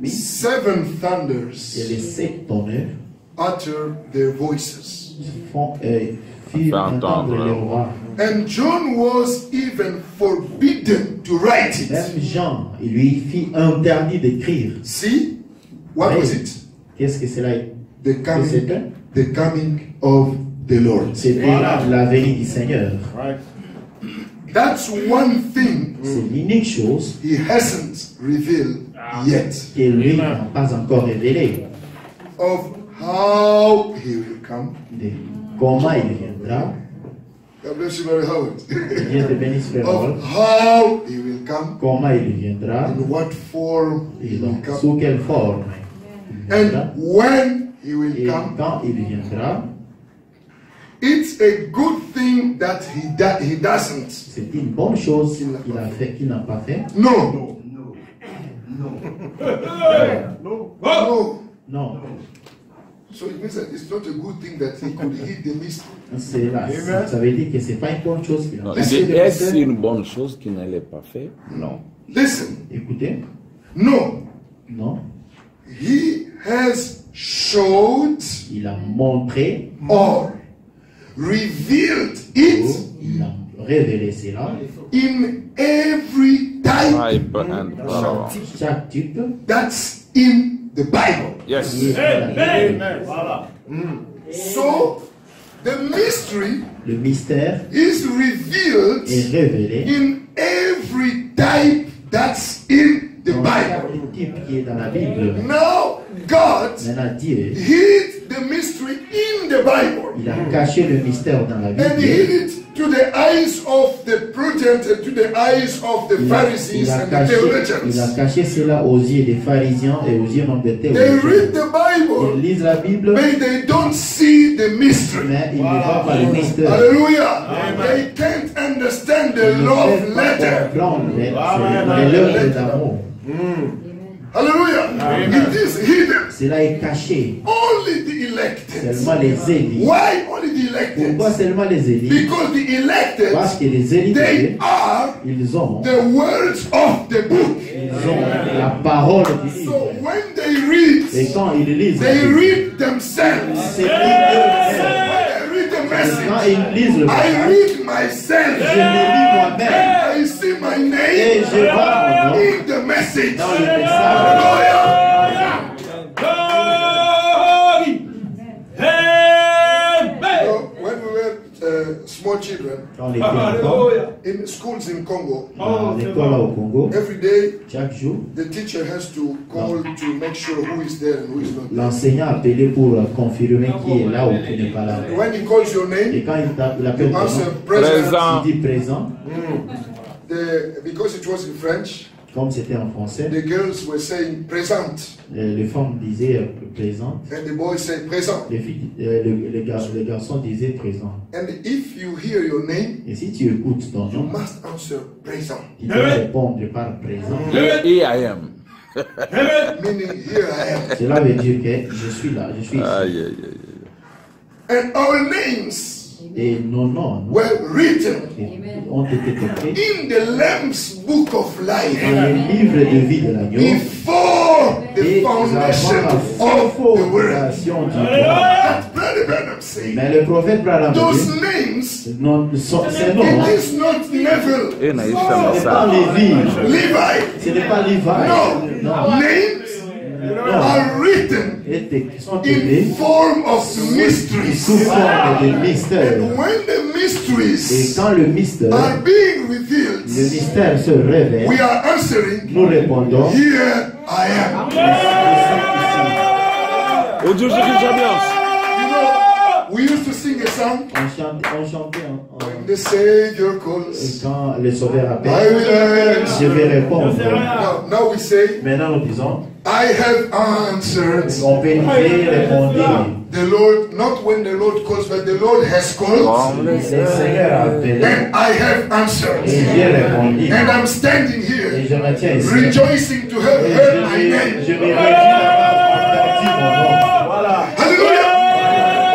Oui. seven Et thunders les sept tonnerres utter their voices. firent entendre entendre leur les rois. And John was even forbidden to write it. Même Jean, il lui fit interdit d'écrire. See? What was it? Qu'est-ce que cela est? The C'était coming of the Lord. C'était la venue du Seigneur. Right. That's one thing C'est l'unique chose he hasn't revealed yet. que lui n'a pas encore révélé. Of how he will come. De comment il viendra. God bless you, Mary Howard. Dieu te bénisse, Frère Paul. Of how he will come. Comment il viendra In what form he et will donc come. sous quelle forme il viendra. And when he will Et come. quand il viendra, It's a good thing that he doesn't. c'est une bonne chose qu'il a fait, qu'il n'a pas fait. No. No. No. Non, So it means that it's not a good thing that he could hit the mystery. c'est là. Ça veut dire que c'est pas une bonne chose qu'il a Non, fait. est-ce une bonne chose qu'il ne l'ait pas fait? Non. Listen. Écoutez, No. non, He has showed il a montré, or revealed it il a révéler cela. in every type Type and parallel. Chaque type that's in the Bible. Yes. qui est dans la Bible. Voilà. So the mystery Le mystère is revealed est révélé in every type that's in the dans Bible. chaque type qui est dans la Bible. Now God Maintenant, Dieu, hid the mystery in the Bible il a caché le mystère dans la and he Bible. hid it to the eyes of the prudent and to the eyes of the Pharisees and the Il a theologians. caché cela aux yeux des pharisiens et aux yeux même des They théologiens. read the Ils Bible, lisent la Bible, but they don't see the mystery. mais ils ne voient pas le mystère. Hallelujah. They can't understand the Ils ne love peuvent pas letter. comprendre les lettres d'amour. Hallelujah. It is hidden. Cela est caché. Only the elected. Seulement les élus. Why only the elected? Pourquoi seulement les élus? Because the elected, Parce que les élus, they are ils ont the words of the book. la parole du So livre. when they read, Et quand ils lisent, they read themselves. c'est eux-mêmes. When they read the Quand message, ils lisent le I message, read je myself. me lis moi-même. I see my Et name je vois mon nom in the message. dans le message. Hallelujah. When we were small children Quand on était enfant, in schools in Congo, à l'école au Congo, every day chaque jour, the teacher has to call to make sure who is there and who is not there. l'enseignant appelait pour confirmer qui est là ou qui n'est pas là. When he calls your name, Et quand il appelle you ton answer nom, present. Présent. il dit présent, Because it was in French, comme c'était en français, the girls were saying present les femmes disaient présent, and the boys say present. les filles, les garçons disaient présent. And if you hear your name, Et si tu écoutes ton you nom, must answer present, tu dois répondre par présent. Here I am. meaning here I am. Cela veut dire que je suis là, je suis ici. Aïe, aïe, aïe. And our names Et nos noms were written ont été écrits in the Lamb's book of dans life le livre de vie de l'agneau before the et avant foundation la of the world. fondation du monde. That Brother Branham said, Mais le prophète Branham those dit, names, non, ces noms, it is not Neville, Et naisha ce n'est pas masa. Lévi, Levi. ce n'est pas Lévi. No, Non, names are written sont écrits in form of sous mysteries. forme de mystère. When the Et mysteries quand le mystère, are being le revealed, mystère se révèle, we are answering, nous répondons, here I am. Audio Jésus-Jabiance. You know, we used to sing a song, on chantait when the Savior et calls, quand le Sauveur I appelle, will je answer. vais répondre. Now we say, Maintenant nous disons, I have answered. on vérifie, répondez. The Lord, not when the Lord calls, but the Lord has called, Le Seigneur a appelé and I have answered. et j'ai répondu. And I'm standing Et here, je me tiens ici. rejoicing to have Et heard my je name. me réjouis d'avoir entendu mon nom. Voilà. Hallelujah!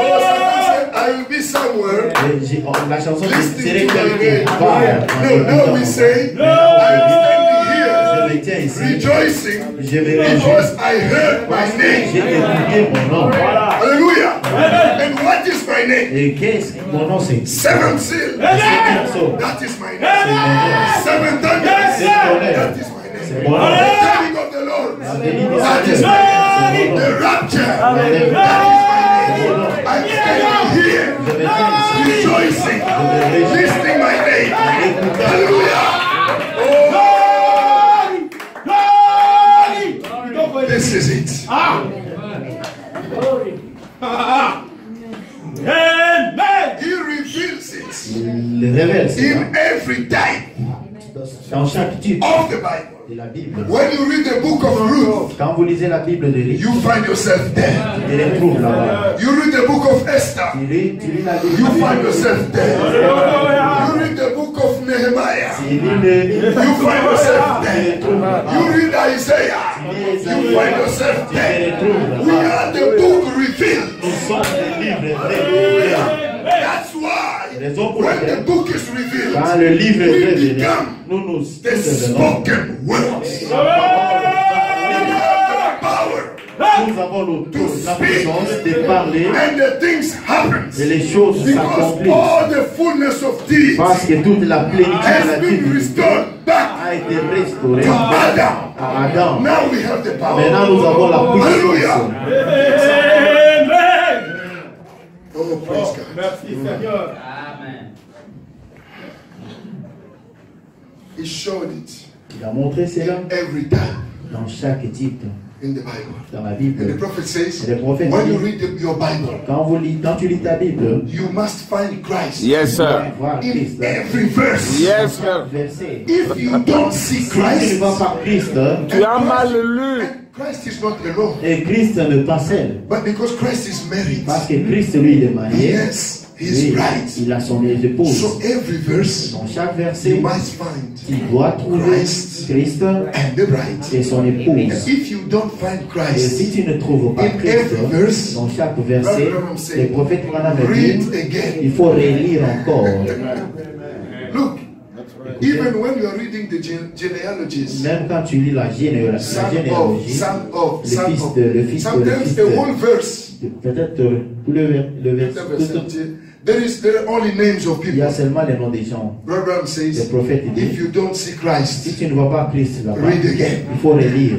Oh, someone said, I will be somewhere. Et la chanson dit, Listening c'est to my quelqu'un name. part. No, we say, I'm standing here, Je me tiens ici. rejoicing Je me réjouis because I heard my parce que name. j'ai écouté mon nom. Hallelujah! And what is my name? Et qu'est-ce que mon nom c'est? Seventh seal. That is my name. Seven thunders. That is my name. C'est mon nom. The coming of the Lord. La venue du That is Seigneur. my name. C'est mon nom. The rapture. Alléluia. That is my name. I'm standing here, Je me tiens ici. rejoicing, listening my name. Écoutez. Hallelujah. Oh, this is it. He reveals it Il révèle cela in every type dans chaque type of the Bible. de la Bible. When you read the book of Ruth, Quand vous lisez la Bible de Ruth, you find yourself there. tu les trouves là-bas. You read the book of Esther, Tu lis la Bible you de find Ruth, yourself there. You read the book of Nehemiah, tu lis le you find yourself tu there. les trouves là-bas. You read Isaiah, you find yourself Tu les there. trouves We là-bas. are the book revealed. Nous sommes des livres révélés. That's why Raison pour when the laquelle, book is revealed, quand le livre est we révélé, become nous the devenons spoken words. We have the power Nous avons la puissance de parler and the things happen. et les choses Because s'accomplissent. all the fullness of deeds Parce que toute la plénitude de la has been divinité restored back a été restaurée to Adam. à Adam. Now we have the power. Maintenant, nous avons la puissance. Hallelujah. Amen. Oh, praise God. Merci Seigneur. Amen. He showed it Il a montré cela every time dans chaque type, in the Bible. dans la And the Bible. prophet says, Et le prophète when you dit, read your Bible, quand tu lis ta Bible, you must find Christ Yes, tu vas sir. voir Christ. in every verse. Yes, sir. Verset. If you don't see Si tu ne Christ, vois pas Christ, Tu as mal lu. and Christ is not alone, et Christ ne pas seul, but because Christ is married, parce que Christ, lui, il est marié, yes, he lui, is right. il a son épouse. So every verse Dans chaque you verset, must find tu dois trouver Christ Christ and the bride. et son épouse. If you don't find Et si Christ, tu ne trouves pas in Christ every verse, dans chaque verset, le prophète Branham read dit, again. il faut relire encore. Look, even when you are reading the genealogies, Même quand tu lis la généalogie, son of, le fils de, sometimes the whole verse, peut-être tout le verset, there are only names of il y a people. seulement les noms des gens. Branham Le says, prophète dit, if you don't see si Christ, tu ne vois pas Christ là-bas, read again. il faut relire.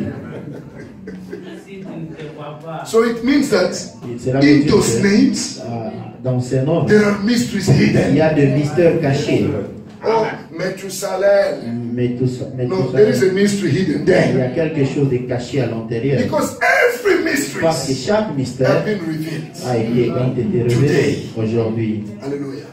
Si tu ne te vois pas, So it means that Cela in veut dire those que, names, dans ces noms, there are mysteries il hidden. y a des mystères cachés. Oh, Methuselah. Mais tout ça, No, there is a mystery hidden il y there. a quelque chose de caché à l'intérieur. Because every mystery Parce que has chaque mystère been revealed. ont été révélé aujourd'hui. Hallelujah.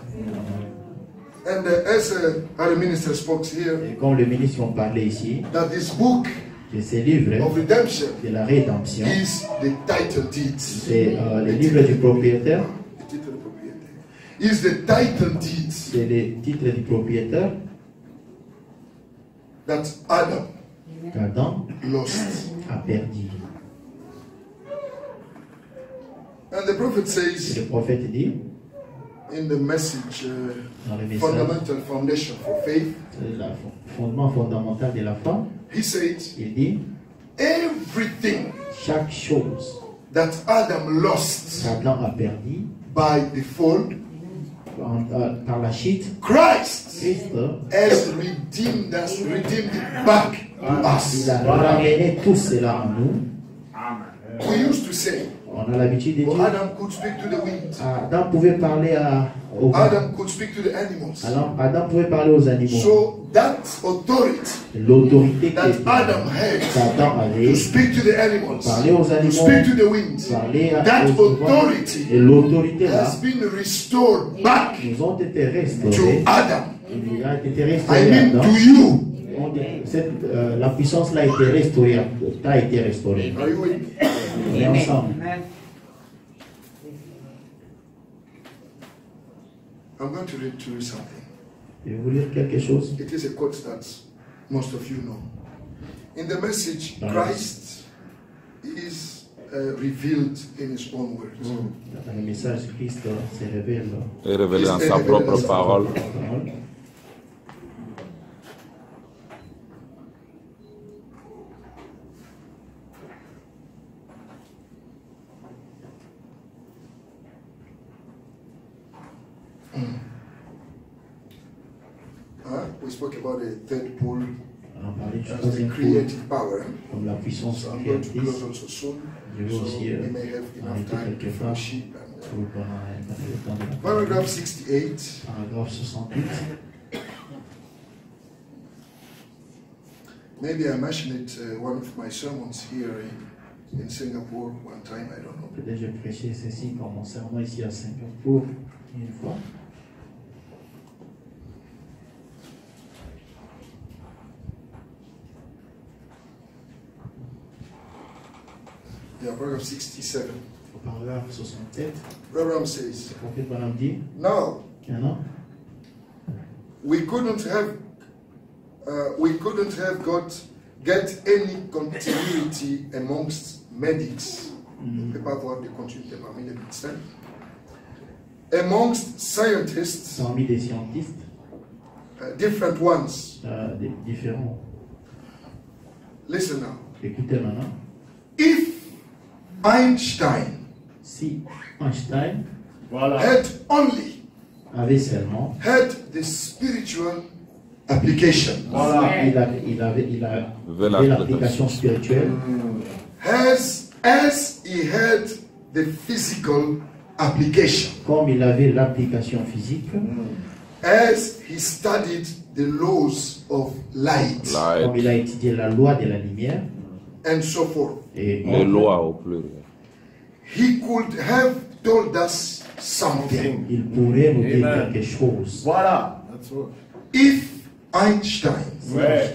And as our minister spoke here, Et comme le ministre en parlait ici, that this book de ces livres of redemption de la rédemption, is the title deeds. c'est le livre du propriétaire, The title of propriétaire. Is the title deeds c'est le titre du propriétaire that Adam qu'Adam lost. a perdu. And the prophet Et says le prophète dit, in the message, dans le message, Fundamental Foundation for Faith, le fondement fondamental de la foi, he said, il dit, everything chaque chose that Adam lost qu'Adam a perdu by the fall, par la chute, Christ Christ has redeemed us, redeemed it back to us. il a ramené tout cela en nous. We used to say, On a l'habitude de oh, dire, Adam could speak to the wind. Adam pouvait parler au vent. Adam could speak to the animals. Adam pouvait parler aux animaux. So that authority L'autorité that Adam had qu'Adam avait, to speak to the animals, parler aux to animaux, speak to the wind, parler that aux vents, authority et l'autorité là, has been restored back nous ont été to restaurés. Adam. Il a été I restauré à mean Adam. to you. La puissance là a été restaurée. A été restaurée. Are you with me? On est ensemble. I'm going to read to you something. Je vais vous lire quelque chose. It is a quote that most of you know. In the message, Christ is revealed in his own words. Dans le message, Christ se révèle. Et révélé dans sa propre parole. We spoke about the third pole On a parlé du as the troisième pôle, creative power. comme la puissance So I'm going to créatrice. close also soon. Je vais So aussi we may have enough arrêter time to quelque part fellowship. pour le temps de la Paragraph 68. Paragraphe 68. Maybe I mentioned it one of my sermons here in Singapore one time, I don't know. Peut-être j'ai prêché ceci dans mon sermon ici à Singapour une fois. Yeah, paragraph 67. Au paragraphe 67, Abraham says, le prophète Branham dit, now maintenant, we couldn't have get any continuity amongst medics. On ne peut pas avoir de continuité parmi les médecins. Amongst scientists, parmi des scientistes different ones. différents. Listen now. Écoutez maintenant, If Einstein Si Einstein Voilà. had only avait seulement, had the spiritual application, Voilà. il avait l'application spirituelle, as he had the physical application, comme il avait l'application physique, as he studied the laws of light, comme il a étudié la loi de la lumière, and so forth. et Les lois au pluriel. He could have told us something. il pourrait nous dire Amen. quelque chose. Voilà. That's what- If Einstein Si Ouais.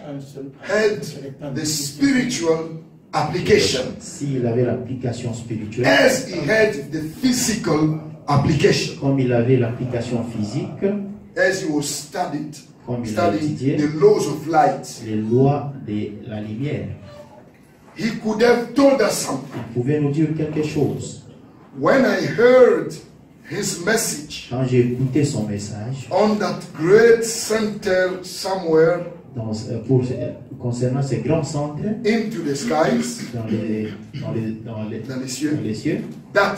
Einstein had the spiritual application, s'il avait l'application spirituelle, as he had the physical application, comme il avait l'application physique, as he was comme il a studying étudié the laws of light, les lois de la lumière, he could have told us something. il pouvait nous dire quelque chose. When I heard his message Quand j'ai écouté son message, on that great center somewhere concernant ces grands centres into the skies, dans les cieux, cieux, that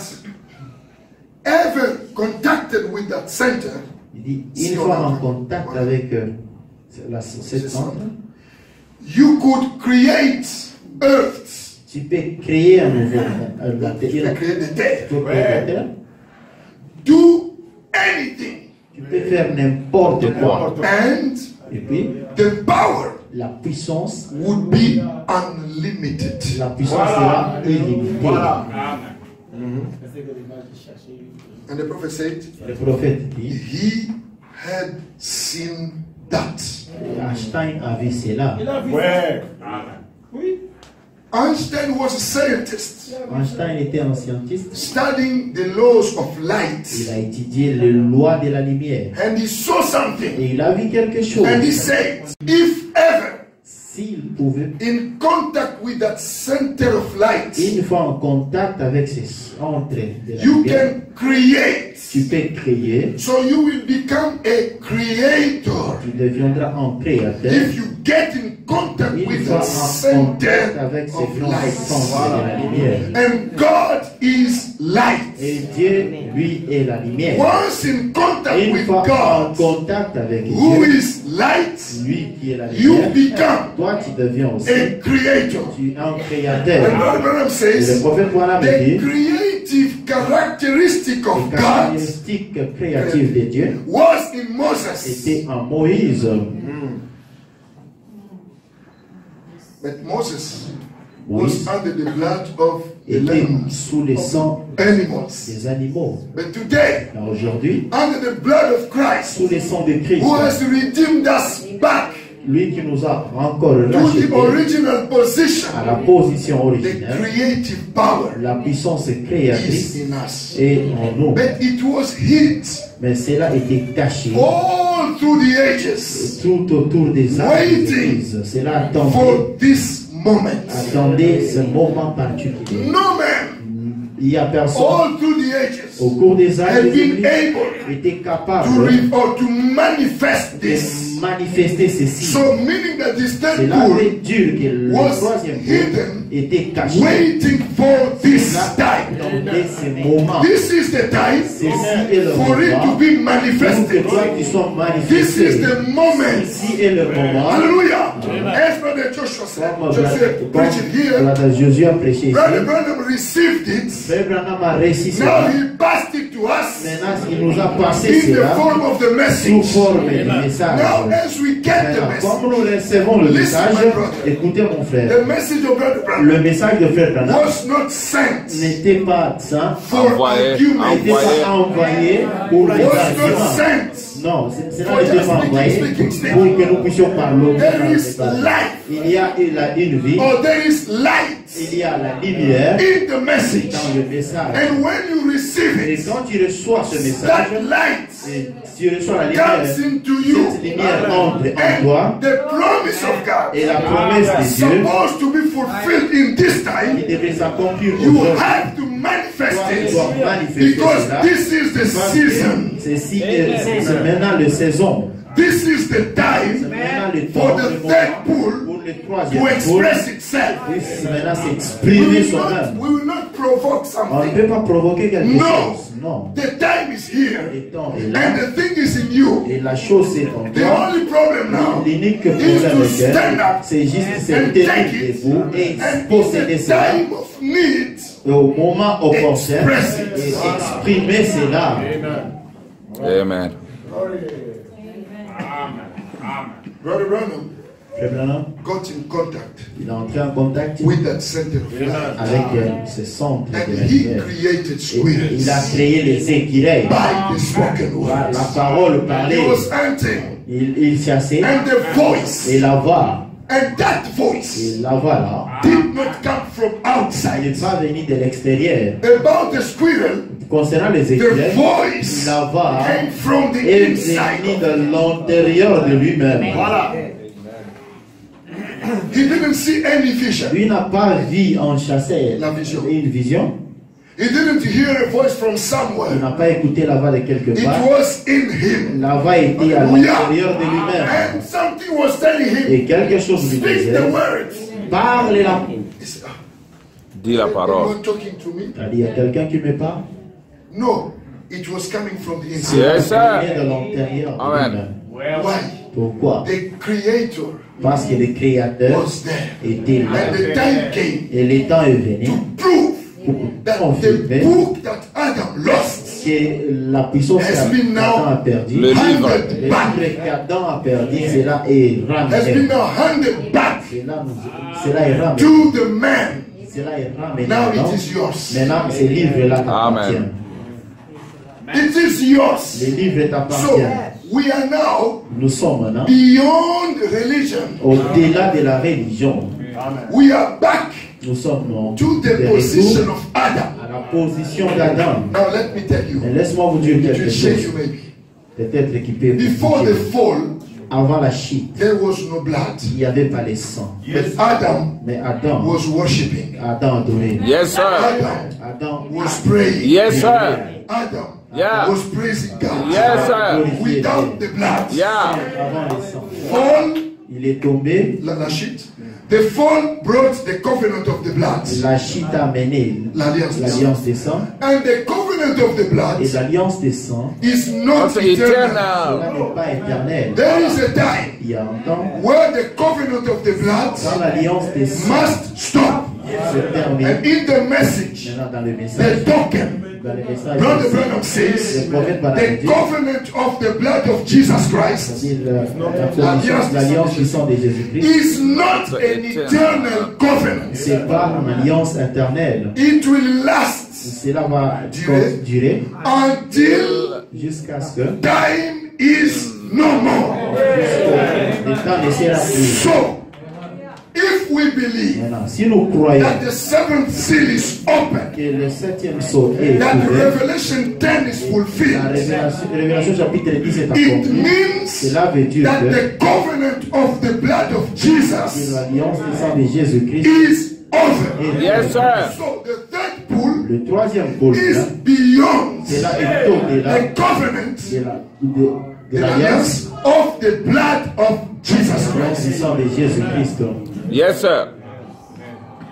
ever contacted with that center, il dit, une fois en contact avec cette centre, you could create earth, tu peux créer un nouveau la you terre, can create the terre, tu peux créer la terre, do anything, tu peux faire n'importe quoi. and Et puis, the power la puissance would be unlimited. sera illimitée. Voilà. And the prophet said, Le prophète dit, he had seen that. Einstein avait cela. Ouais. Einstein was a scientist Einstein était un scientiste. studying the laws of Il light, a étudié les lois de la lumière. and he saw something, Et il a vu quelque chose. and he said, if ever S'il pouvait, in contact with that center of light, une fois en contact avec ces centres de la you lumière, can create. tu peux créer, So you will become a creator tu deviendras un créateur. if you get in contact Une with fois that en contact center avec ces of grands light. centres de la lumière. And God is light. Et Dieu, lui, est la lumière. Once in contact Une with fois en God, contact avec who Dieu, is light, lui qui est la you lumière, become toi tu deviens aussi a creator. tu es un And créateur. Brother Branham Et le says, prophète Branham the dit, creative characteristic les of God caractéristiques créatives de Dieu was in Moses. étaient en Moïse. But Moses Moïse was under the blood of the était lambs, sous les sangs animals. des animaux. But today, Alors aujourd'hui, under the blood of Christ, sous les sangs de Christ, who has redeemed us back lui qui nous a encore to the rachetés original position, à la position the originelle, creative power la puissance is créatrice in us. est en nous. But it was hid Mais cela était caché all through the ages tout autour des âges. Waiting Cela attendait, for this moment. attendait ce moment particulier. No man Il y a personne all through the ages au cours des âges had des been églises able était capable to manifest this. de manifester ceci. So meaning that this third Cela pool veut dire que le was troisième hidden, groupe était caché. waiting for this Cela time. attendait ce moment. This is the time Ceci est le for it to moment be pour que manifested. toi tu sois This is manifesté. the moment. Ceci est le moment. Hallelujah. As Brother Joshua said, Comme Joseph preaching here, Brother Jésus a prêché Brother ici. Branham received it. Frère Branham a réussi Now cela. he passed it to us Maintenant, il nous a passé in the cela form of the sous message. forme de message. Now as we get the Maintenant, message, comme nous recevons le Listen, message, my brother. écoutez mon frère, the message of Brother Branham le message de frère Branham was not sent n'était pas ça, for Envoyé, argument. n'était pas envoyé pour les Was not arguments. sent. Non, cela n'était pas envoyé pour que nous puissions parler. There is life, Il y a une vie, or there is light il y a la lumière in the message. dans le message. And when you receive Et it, quand tu reçois ce message, that light et tu reçois la lumière, comes into you. cette lumière entre en toi, And the promise of God et la promesse de Dieu supposed to be fulfilled in this time. qui devait s'accomplir You aujourd'hui. have to manifest Toi, tu it dois manifester because cela. this is the Parce season. que c'est maintenant la saison. this is the time for the third pool to express itself. We will not provoke something. No. The time is here. And the thing is in you. The only problem now is to stand up and take it. And in the time of need, au moment opportun, express it. exprimer cela. Amen. Brother Branham Frère Branham, got in contact il est entré en contact with that center of life. avec ce centre de And la he lumière. created Et squirrels il a créé les écureuils by the spoken par la words. parole parlée. He was hunting. Il chassait And the voice, et la voix. and that voice Et la voix là, did not come from il outside. n'est pas venu de l'extérieur. About the squirrel, Concernant les the écureuils, voice la voix came from the est inside. venue de l'intérieur de lui-même. Voilà. He didn't see any vision. Lui n'a pas vu en chasser La vision. une vision. He didn't hear a voice from Il somewhere. n'a pas écouté la voix de quelque It part. was in him. La voix était à l'intérieur de lui-même. And something was telling him, Et quelque chose lui speak disait, the words. parle-la. He said, "Ah, Dis la parole. you're talking to me?" Il y a quelqu'un qui me parle. No, it was coming from the inside. Yes, Ça vient sir. de l'intérieur de Amen. lui-même. Why? Pourquoi? The Creator Parce que le Créateur was there. était là. And the time came Et le temps est venu to prove pour that confirmer the book that Adam lost que la puissance has been qu'Adam a now perdu, Le livre. handed le back. livre qu'Adam a perdu, cela est Has been ramené. now handed back Cela est ramené. to the man. Cela est ramené. Now non? it is yours. Maintenant, ce livre-là t'appartient. Amen. It is yours. Le livre So t'appartient. we are now Nous sommes maintenant beyond religion. au-delà de la religion. We are back Nous sommes to de the position retour of Adam. à la position d'Adam. Now let me tell you. Mais laisse-moi vous dire It quelque will shake you chose. maybe. Peut-être qui peut vous Before the bouger. fall, Avant la chute, there was no blood. il n'y avait pas les sang. But Adam Mais Adam, was worshipping. Adam adorait. Yes, sir. Adam Adam was praying. Yes, sir. Adam Yeah. was praising God. Yes, sir. glorifiait Without Dieu. the blood. Yeah. Avant les sangs. Fall, Il est tombé. la chute. The fall brought the covenant of the blood. La chute a mené l'alliance des sangs. And the covenant of the blood Et l'alliance des sangs, is not Not eternal. eternal. cela n'est pas éternel. There is a time Il y a un temps where the covenant of the blood quand l'alliance des sangs must stop. se termine. And in the message, Maintenant dans le message, the token, dans le message, Brother Branham says, le prophète Branham the dit, covenant of the blood of Jesus Christ l'alliance du sang de Jésus-Christ, is not an eternal covenant. c'est pas une alliance éternelle. It will last Cela va durer until jusqu'à ce que time is no more. le temps ne sera plus. So, if we believe Maintenant, si nous croyons that the seventh seal is open, que le septième sceau est that ouvert, Revelation 10 is la fulfilled, révélation chapitre 10 est it accomplie, means cela veut dire that que the covenant of the blood of Jesus l'alliance du sang de Jésus-Christ is over. est Yes, sir. So the third pool le troisième pôle, is beyond cela est au-delà the covenant, de the l'alliance alliance of the blood of Jesus du Christ. sang de Jésus-Christ. Yes, sir.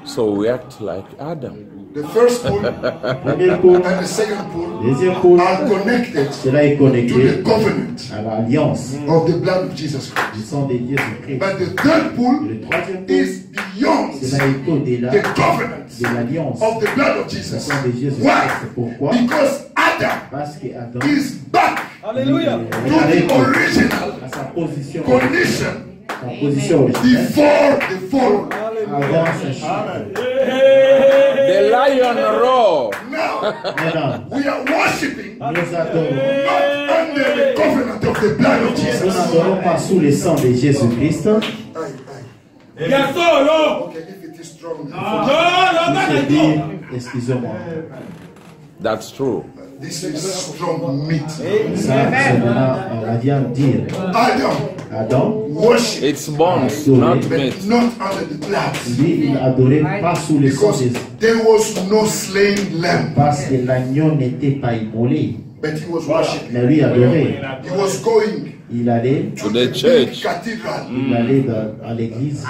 So we act like Adam. The first pool Premier pôle, and the second pool deuxième pôle, are connected cela est to connecté the covenant à l'alliance of the blood of Jesus du Christ. sang de Jésus-Christ. But the third pool Le troisième pôle, is beyond cela est au-delà the covenant de l'alliance of the blood of du Jesus. sang de Jésus-Christ. Why? Pourquoi? Because Adam Parce que Adam is back est to the original à sa position condition originelle before the fall. avant sa chute. The lion roar. Now Maintenant, we are worshiping nous adorons. not under the covenant of the blood of Nous Jesus. n'adorons pas sous le sang de Jésus-Christ. Okay, if it is strong, Je dis, excusez-moi, That's true. this is strong meat. ça c'est maintenant la viande dire. Adam Adam, worship, It's bones, not but meat. not under the blood, lui, il adorait pas sous le sang because de there was no slain lamb, parce que l'agneau n'était pas immolé, but he was worshiping. mais lui adorait. He was going il allait to the church. cathedral, à l'église,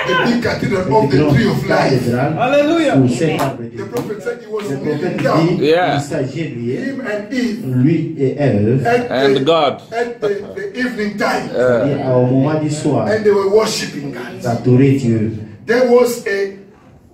the big cathedral cette of the grande tree of life. cathédrale, sous cet arbre de The vie. prophet said he was Le prophète kneeling down, dit, Yeah. il s'agenouillait, him and Eve, lui et Ève, And God. at the evening time, et au moment du soir, and they were worshiping God. d'adorer Dieu. There was a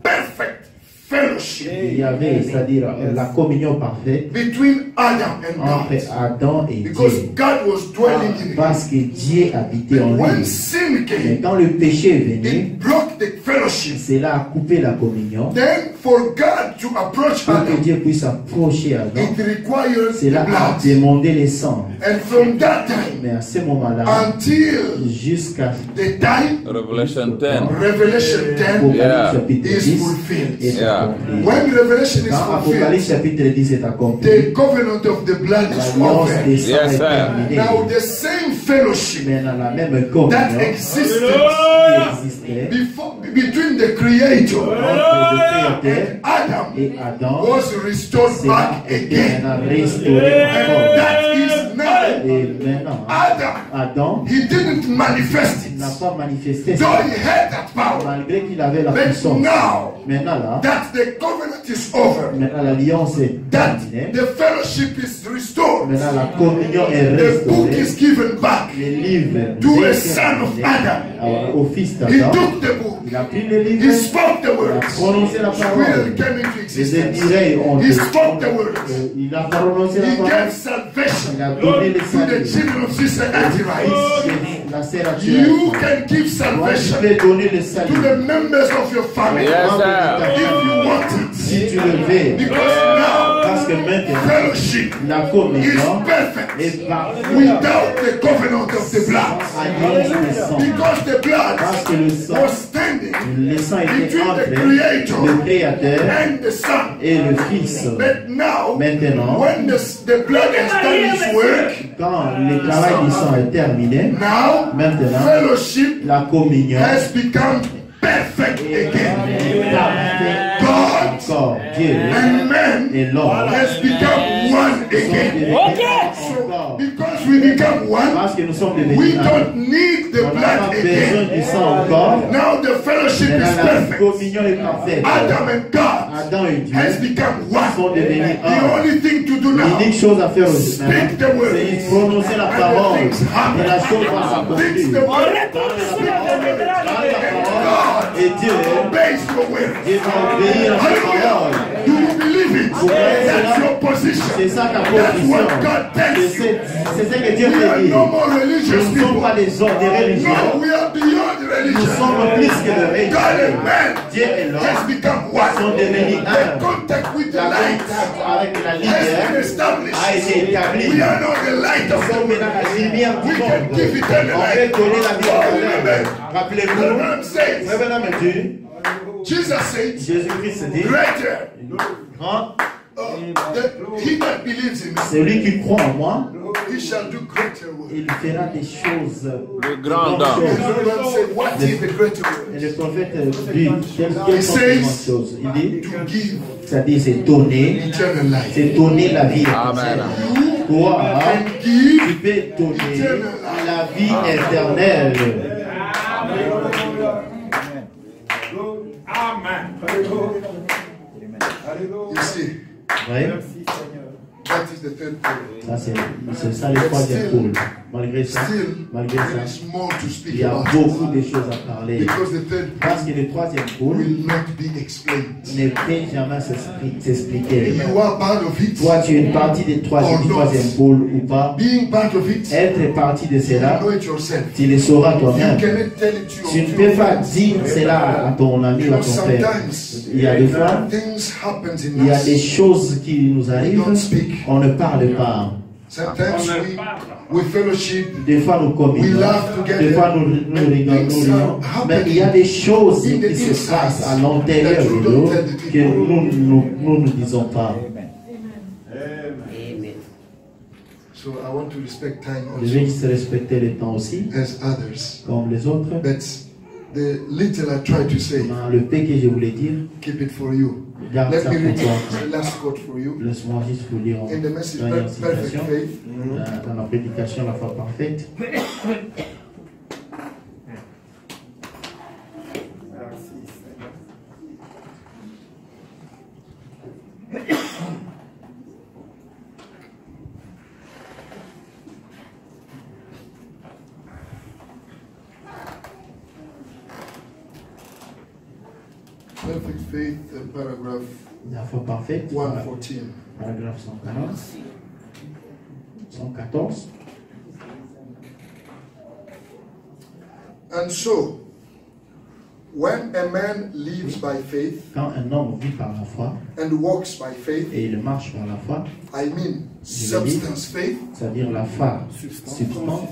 perfect fellowship Il y avait, c'est-à-dire la communion parfaite between Adam and entre God, Adam et because Dieu. God was dwelling in him. Parce que Dieu habitait en When lui. sin Mais came, quand le péché est venu, it broke the fellowship. cela a coupé la communion. Then, for God to approach Pour que Adam, Dieu puisse approcher Adam, it requires cela a blood. demandé le sang. And from that time Mais à ce moment-là, until jusqu'à the time Revelation 10. Revelation 10 Apocalypse Yeah. chapitre is 10 fulfilled. est Yeah. accompli. When Revelation is Quand Apocalypse fulfilled, chapitre 10 est accompli, the covenant of the blood is l'alliance des over. sangs Yes, est sir. terminée. Now the same fellowship Mais dans la même that communion existed qui existait before, between the Creator entre le Créateur and Adam et Adam, was restored cela back a été again. maintenant restauré And encore. that is now Et maintenant, Adam. Adam He didn't manifest n'a it, pas manifesté though ça, he had that power. malgré qu'il avait la But puissance. now Maintenant là, that the covenant is over, maintenant l'alliance est that terminée. the fellowship is restored, Maintenant la communion est the book restaurée. is given back. Les livres To nous a étaient son of ramenés Adam. au fils He d'Adam. took the book, Il a pris les he livres, spoke the il a words, prononcé la squirrel parole. came into Les existence. étirés ont He spoke the words. il a prononcé la He parole. gave salvation Il a donné les to the saluts. children of Sister Antirise. La sœur a You can give tu salvation peux donner le to salut. the members of your family Yes, sir. if you want it. Si tu le veux. Because now Parce que maintenant, fellowship la is communion perfect est parfaite. without the covenant of the blood. Alliance du sang. Because the blood Parce que le sang, was standing le sang était between entre the Creator le Créateur and the Son. et le Fils. But now, Maintenant, when the blood has done its work, quand le travail du sang est terminé, now maintenant, fellowship la communion has become perfect again. parfaite. God Encore Dieu and man et l'homme has become one again. Encore. Because we become one, Parce que nous sommes we devenus un. don't need the On n'a pas blood besoin again. du sang encore. Now the fellowship is Maintenant, la perfect. communion est parfaite. Adam and God Adam et Dieu has become sont one. devenus The un. only thing to do now, L'unique chose à faire aujourd'hui, speak the word. c'est prononcer la parole. Et la chose va s'accomplir. fix the word. Et Dieu, Obeys your word. Dieu va obéir à sa parole. Hallelujah. You will believe it. That's your position. C'est ça ta That's position. what God tells you. C'est ce que Dieu We te are dit. no more Nous religious ne sommes people. pas des hommes, des religions. No, we are beyond Nous religion. sommes plus que de God and religion. man Dieu et has l'homme become sont one. devenus The un. contact with the La light contact avec la has been lumière established. a été établi. We are not the light of Nous the sommes world. maintenant la lumière du We can monde. give eternal On peut light. donner la vie Oh, éternelle. remember, Rappelez-vous, Abraham says, Révérend Dieu, Jesus said, Jésus-Christ dit, greater, grand, he that believes in me, celui qui croit en moi, he shall do greater work. il fera des choses. Le grand grandes homme. choses. Abraham said, what is the greater Et work? le prophète dit, quelles sont ces grandes choses? Il dit, To give c'est-à-dire c'est donner, eternal life. c'est donner la vie Amen. éternelle. Toi, And tu give peux donner la vie éternelle. You see, Ouais. that is the third point. Ça, c'est ça le troisième pôle. Malgré ça, Still, malgré there ça, is more to il speak y a about. beaucoup de choses à parler. Because the third Parce point que le troisième pôle will not be explained. ne peut jamais s'expliquer. You are part of it. Toi, tu es une partie du troisième pôle ou pas. Being part of it, Être partie de you cela, know it yourself. tu le sauras You toi-même. cannot tell it to Tu ne your peux pas dire cela à ton ami ou à ton père. Sometimes Il y a des fois, things happen il y in a des us. choses qui nous arrivent, on ne parle pas. Sometimes we fellowship. Des fois, nous communions. Des fois, nous rigolons. Mais il y a des choses qui se passent à l'intérieur de nous que nous ne disons pas. So I want to respect time Je vais also respecter le temps aussi, as others. comme les autres. But the little I try to say, Dans le peu que je voulais dire, keep it for you. Garde Let ça me pour read toi. the last quote for you. Laisse-moi juste vous lire en In the message dernière Perfect citation Faith, dans la prédication La foi parfaite. Perfect Faith, paragraph La foi parfaite, 114. paragraphe 114. And so, when a man lives by faith Quand un homme vit par la foi and walks by faith, et il marche par la foi, I mean substance faith, c'est-à-dire la foi substance,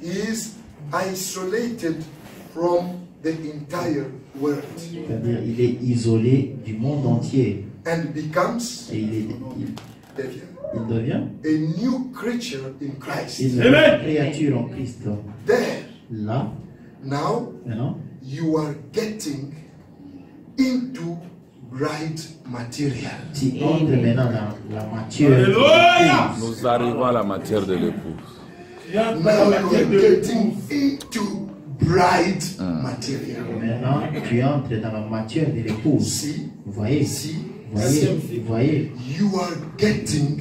he is isolated from the entire world c'est-à-dire il est isolé du monde entier and becomes et il devient a new creature in Christ. une nouvelle créature en Christ. There, Là, now maintenant, you are getting into bright material. tu entres maintenant dans la matière. Nous arrivons à la matière de l'épouse. Now you are getting into bright material. Maintenant, tu entres dans la matière de l'épouse. See, Vous voyez, see, vous voyez, you are getting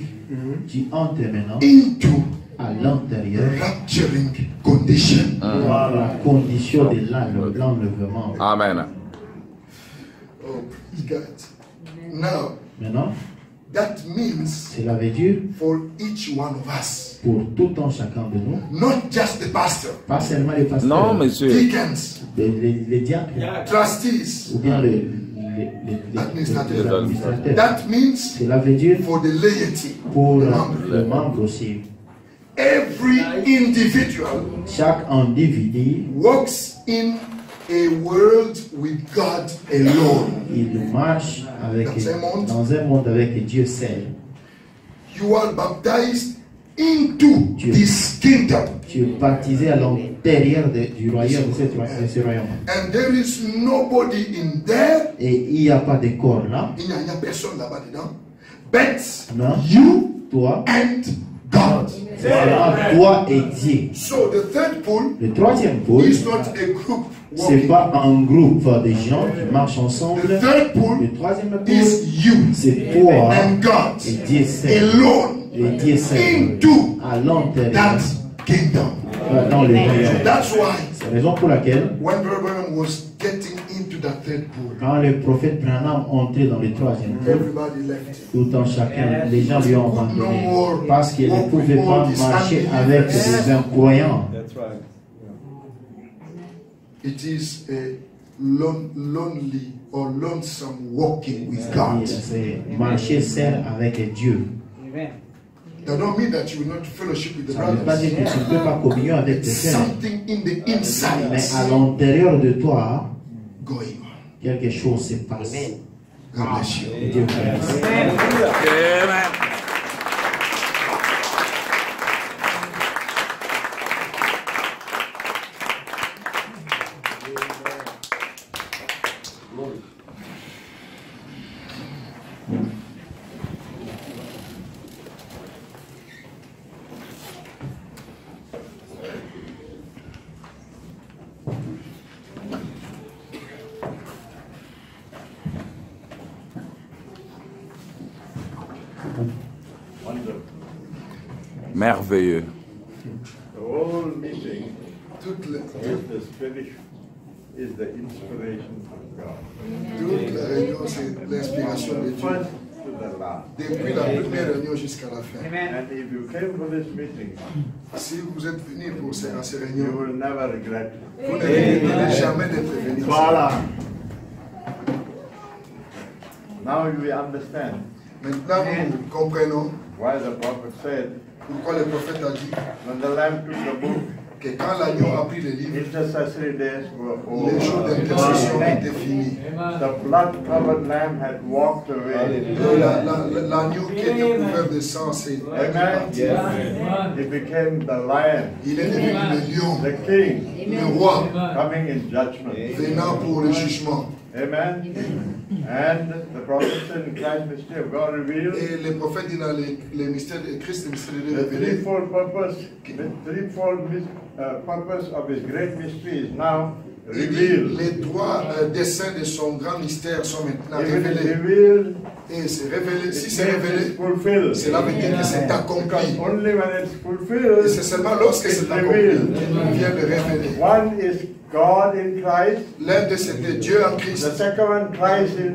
tu entres maintenant into à l'intérieur rapturing condition. dans la condition de l'enlèvement. Amen. Oh, praise God. Now, Maintenant, that means cela veut dire for each one of us, pour tout un chacun de nous, not just the pastor, pas seulement les pasteurs, Non, monsieur. deacons, les diacres, trustees, ou bien les administrateurs. administrateurs. That means Cela veut dire for the laity, pour the members. le membre aussi. Every individual Chaque individu, walks in a world with God alone. il marche avec, dans un monde avec Dieu seul. You are baptized into this kingdom, Tu es baptisé à l'intérieur du royaume, de ce royaume. and there is nobody in there. Et il n'y a pas de corps là. Il n'y a personne là-bas dedans. But Non. you Toi, and God. c'est seulement toi et Dieu. So the third pool Le troisième pôle, is not a group c'est walking. pas un groupe de gens qui marchent ensemble. The third pool Le troisième pôle, is you c'est toi and God et Dieu seul. alone Et Dieu seul. into À l'intérieur, that kingdom. dans le royaume. That's why C'est la raison pour laquelle, when Brother Branham was getting into that third pool, quand le prophète Branham entrait dans le troisième pôle, everybody left. tout un chacun, les gens lui ont abandonné parce qu'il ne pouvait pas marcher avec des incroyants. That's right. It is a lonely or lonesome walking with God. C'est marcher seul avec Dieu. That don't mean that you will not fellowship with the Ça ne veut pas dire brothers. que tu ne peux pas communier avec tes frères. Something in the Mais inside à l'intérieur de toi, going on. quelque chose se passe. God bless you. Et Dieu vous remercie. Amen. Merveilleux. The whole meeting Toute la, is the spirit, is the inspiration of God. toute la réunion, c'est l'inspiration de Dieu. First to the last. Depuis la première réunion jusqu'à la fin. And if you came for this meeting, Si vous êtes venus pour ces you réunions, will never regret it. vous ne regretterez jamais d'être venus. Voilà. Now we understand Maintenant, nous comprenons why the prophet said, pourquoi le prophète a dit when the Lamb took the book, que quand l'agneau a pris le livre, intercessory days were les jours d'intercession over. étaient finis. The blood-covered lamb had walked away. L'agneau qui était couvert de sang s'est parti. Amen. He became the lion. Il est devenu le lion. the King le roi coming in judgment. venant pour le jugement. Amen. And the prophets in Christ mystery of God revealed Et les prophètes disent dans les mystères de Christ, les mystères de Dieu the révélés, threefold purpose of his great mystery is now revealed. les trois desseins de son grand mystère sont maintenant If it is révélés. revealed, Et c'est révélé. Si it c'est means révélé, it's fulfilled. cela veut dire que c'est Because accompli. only when it's Et fulfilled, c'est seulement lorsque it's c'est accompli revealed. qu'il vient le révéler. One is God in Christ, L'un de c'était Dieu en the Christ. second one Christ in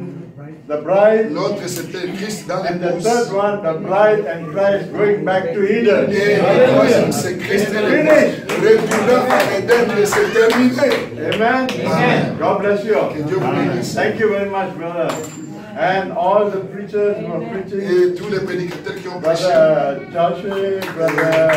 the bride, L'autre c'était Christ dans and the l'épouse. third one the bride and Christ going back to Eden. Et le troisième c'est Christ et l'épouse. Retournant à Éden et c'est terminé. Amen. Amen. God bless you. Que Dieu vous bénisse. Thank you very much, brother. And all the preachers who are preaching, Et tous les prédicateurs qui ont prêché. Brother Joshua, Brother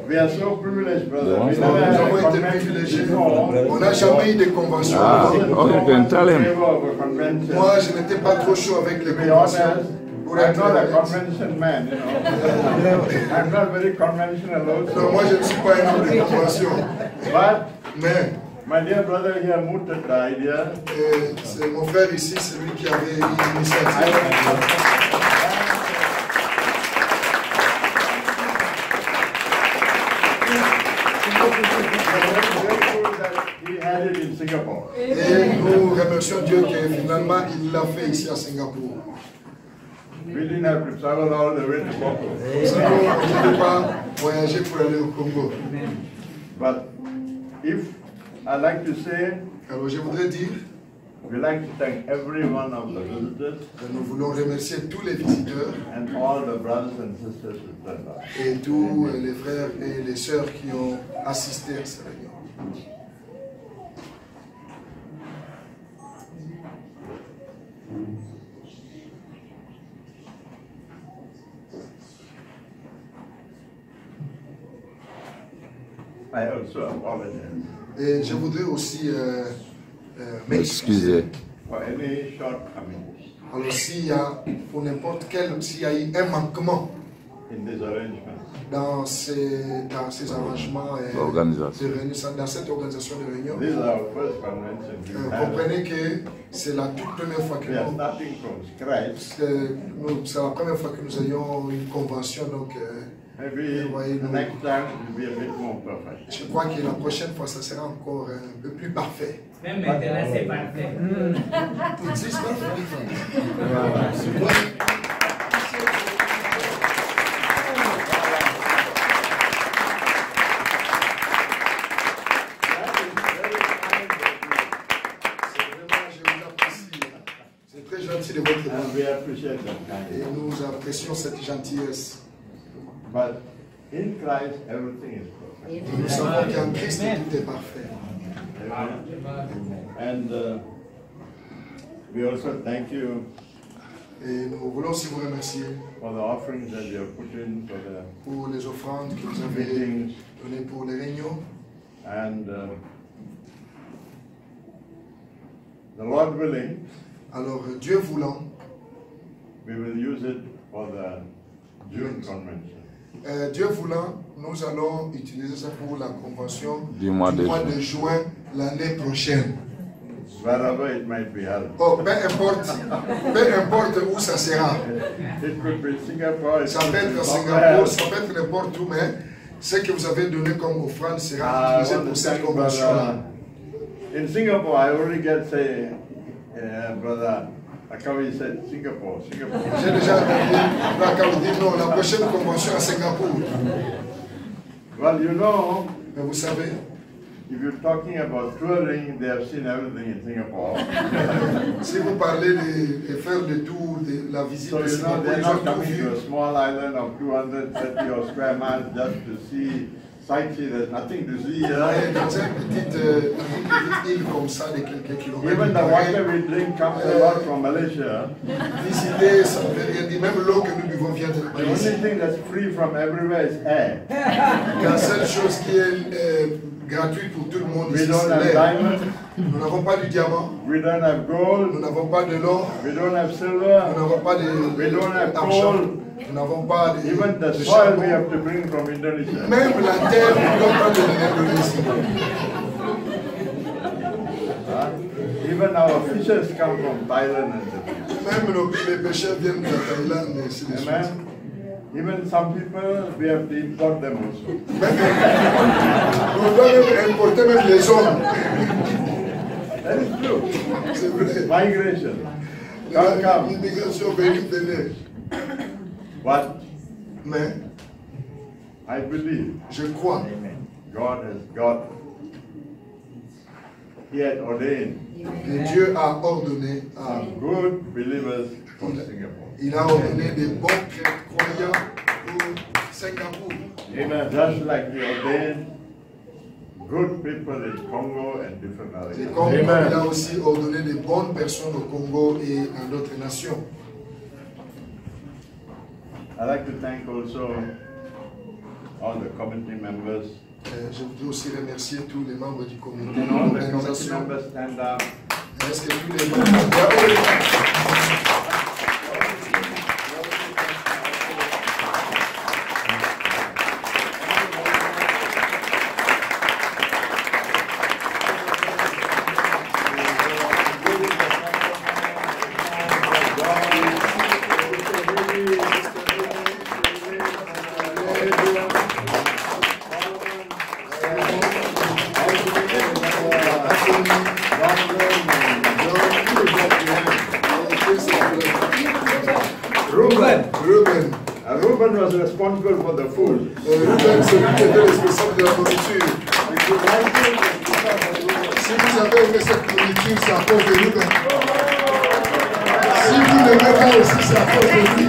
We are so privileged, brother. We never had a convention before. On n'a jamais eu de convention. Ah, oh, you can tell him. Moi, je n'étais pas trop chaud avec les To be honest, conventions. Pour I'm être not a honnête. convention man, you know. I'm not very conventional Non, also. moi, je ne suis pas un homme de convention. But Mais my dear brother here mooted the idea. c'est mon frère ici, celui qui avait eu I l'initiative. He had it in Singapore. Et nous remercions Dieu que finalement, il l'a fait ici à Singapour. We didn't have to travel all the way to Congo. Sinon, on ne peut pas voyager pour aller au Congo. But if I like to say, Alors, je voudrais dire we like to thank every one of the visitors que nous voulons remercier tous les visiteurs and all the brothers and sisters who turned up. et tous les frères et les sœurs qui ont assisté à cette réunion. I also apologize Et je voudrais aussi m'excuser. Excusez. for any shortcomings Alors, s'il y a, pour n'importe quel, s'il y a eu un manquement in this arrangement. dans ces arrangements et L'organisation. de réunions, dans cette organisation de réunion, This is our first convention. We had. comprenez que c'est la toute première fois que We are nous, starting from scratch. c'est la première fois que nous ayons une convention, donc Maybe the next time will be a bit more perfect. je crois que la prochaine fois, ça sera encore un peu plus parfait. Même maintenant, c'est parfait. It is perfect. C'est très gentil de votre part. And we appreciate that Et kind. nous apprécions cette gentillesse. But in Christ, everything is perfect. Nous savons qu'en Christ, tout est parfait. And we also thank you Et nous voulons aussi vous remercier for the offerings that you have put in for the pour les offrandes que vous avez meetings. données pour les réunions. And the Lord willing, Alors, Dieu voulant, we will use it for the June convention. Dieu voulant, nous allons utiliser ça pour la convention Du mois de de juin l'année prochaine. Wherever it might be held. Oh, peu importe où ça sera. It could be Singapore, it Ça could peut être be à somewhere Singapour, ça peut être n'importe où, mais ce que vous avez donné comme offrande sera I utilisé want pour to cette thank convention-là. brother. In Singapore, I already get say, brother Akawi said Singapore, Singapore. J'ai déjà dit non, la prochaine convention à Singapour. Well, you know, Mais vous savez, if you're talking about touring, they have seen everything in Singapore. si vous parlez de faire le tour de la visite So de you know, Singapour, they're ils not ont tout coming vu. to a small island of 230 or square miles just to see sightsee, there's nothing to see here. Et dans une petite île comme ça de quelques kilomètres, Even the water we drink comes a lot from Malaysia. visiter, ça ne veut rien dire. Même l'eau que nous buvons vient de The only Malaisie. thing that's free from everywhere is air. La seule chose qui est gratuite pour tout le monde We ici, don't c'est have l'air. diamond, Nous n'avons pas du diamant, we don't have nous gold, n'avons pas de l'or, we don't have nous silver, n'avons pas we don't have d'argent, coal. nous n'avons pas de Even the de soil charbon. we have to bring from Indonesia. Même la terre, nous n'avons pas de l'Indonésie. Even our fishes come from Thailand and the Même les pêcheurs viennent de la Thaïlande et ainsi de suite. Amen. Even some people, we have to import them also. Nous devons même importer même les hommes. That is true. C'est vrai. Migration. Come. L'immigration venue. But Mais I believe je crois God has got, He had ordained que Dieu a ordonné à good believers for Singapore. il a ordonné des bons croyants pour Singapour. Amen. Just like He ordained good people in Congo and different other C'est countries. comme Amen. il a aussi ordonné des bonnes personnes au Congo et dans d'autres nations. I'd like to thank also all the committee members. Je voudrais aussi remercier tous les membres du comité Can all the committee d'organisation. members stand up? Est-ce que tous les membres... Ruben. Ruben was responsible for the food. Ruben, c'est lui qui était responsable de la nourriture. Si vous avez aimé cette nourriture, c'est à cause de Ruben. Si vous n'aimez pas aussi, c'est à cause de lui.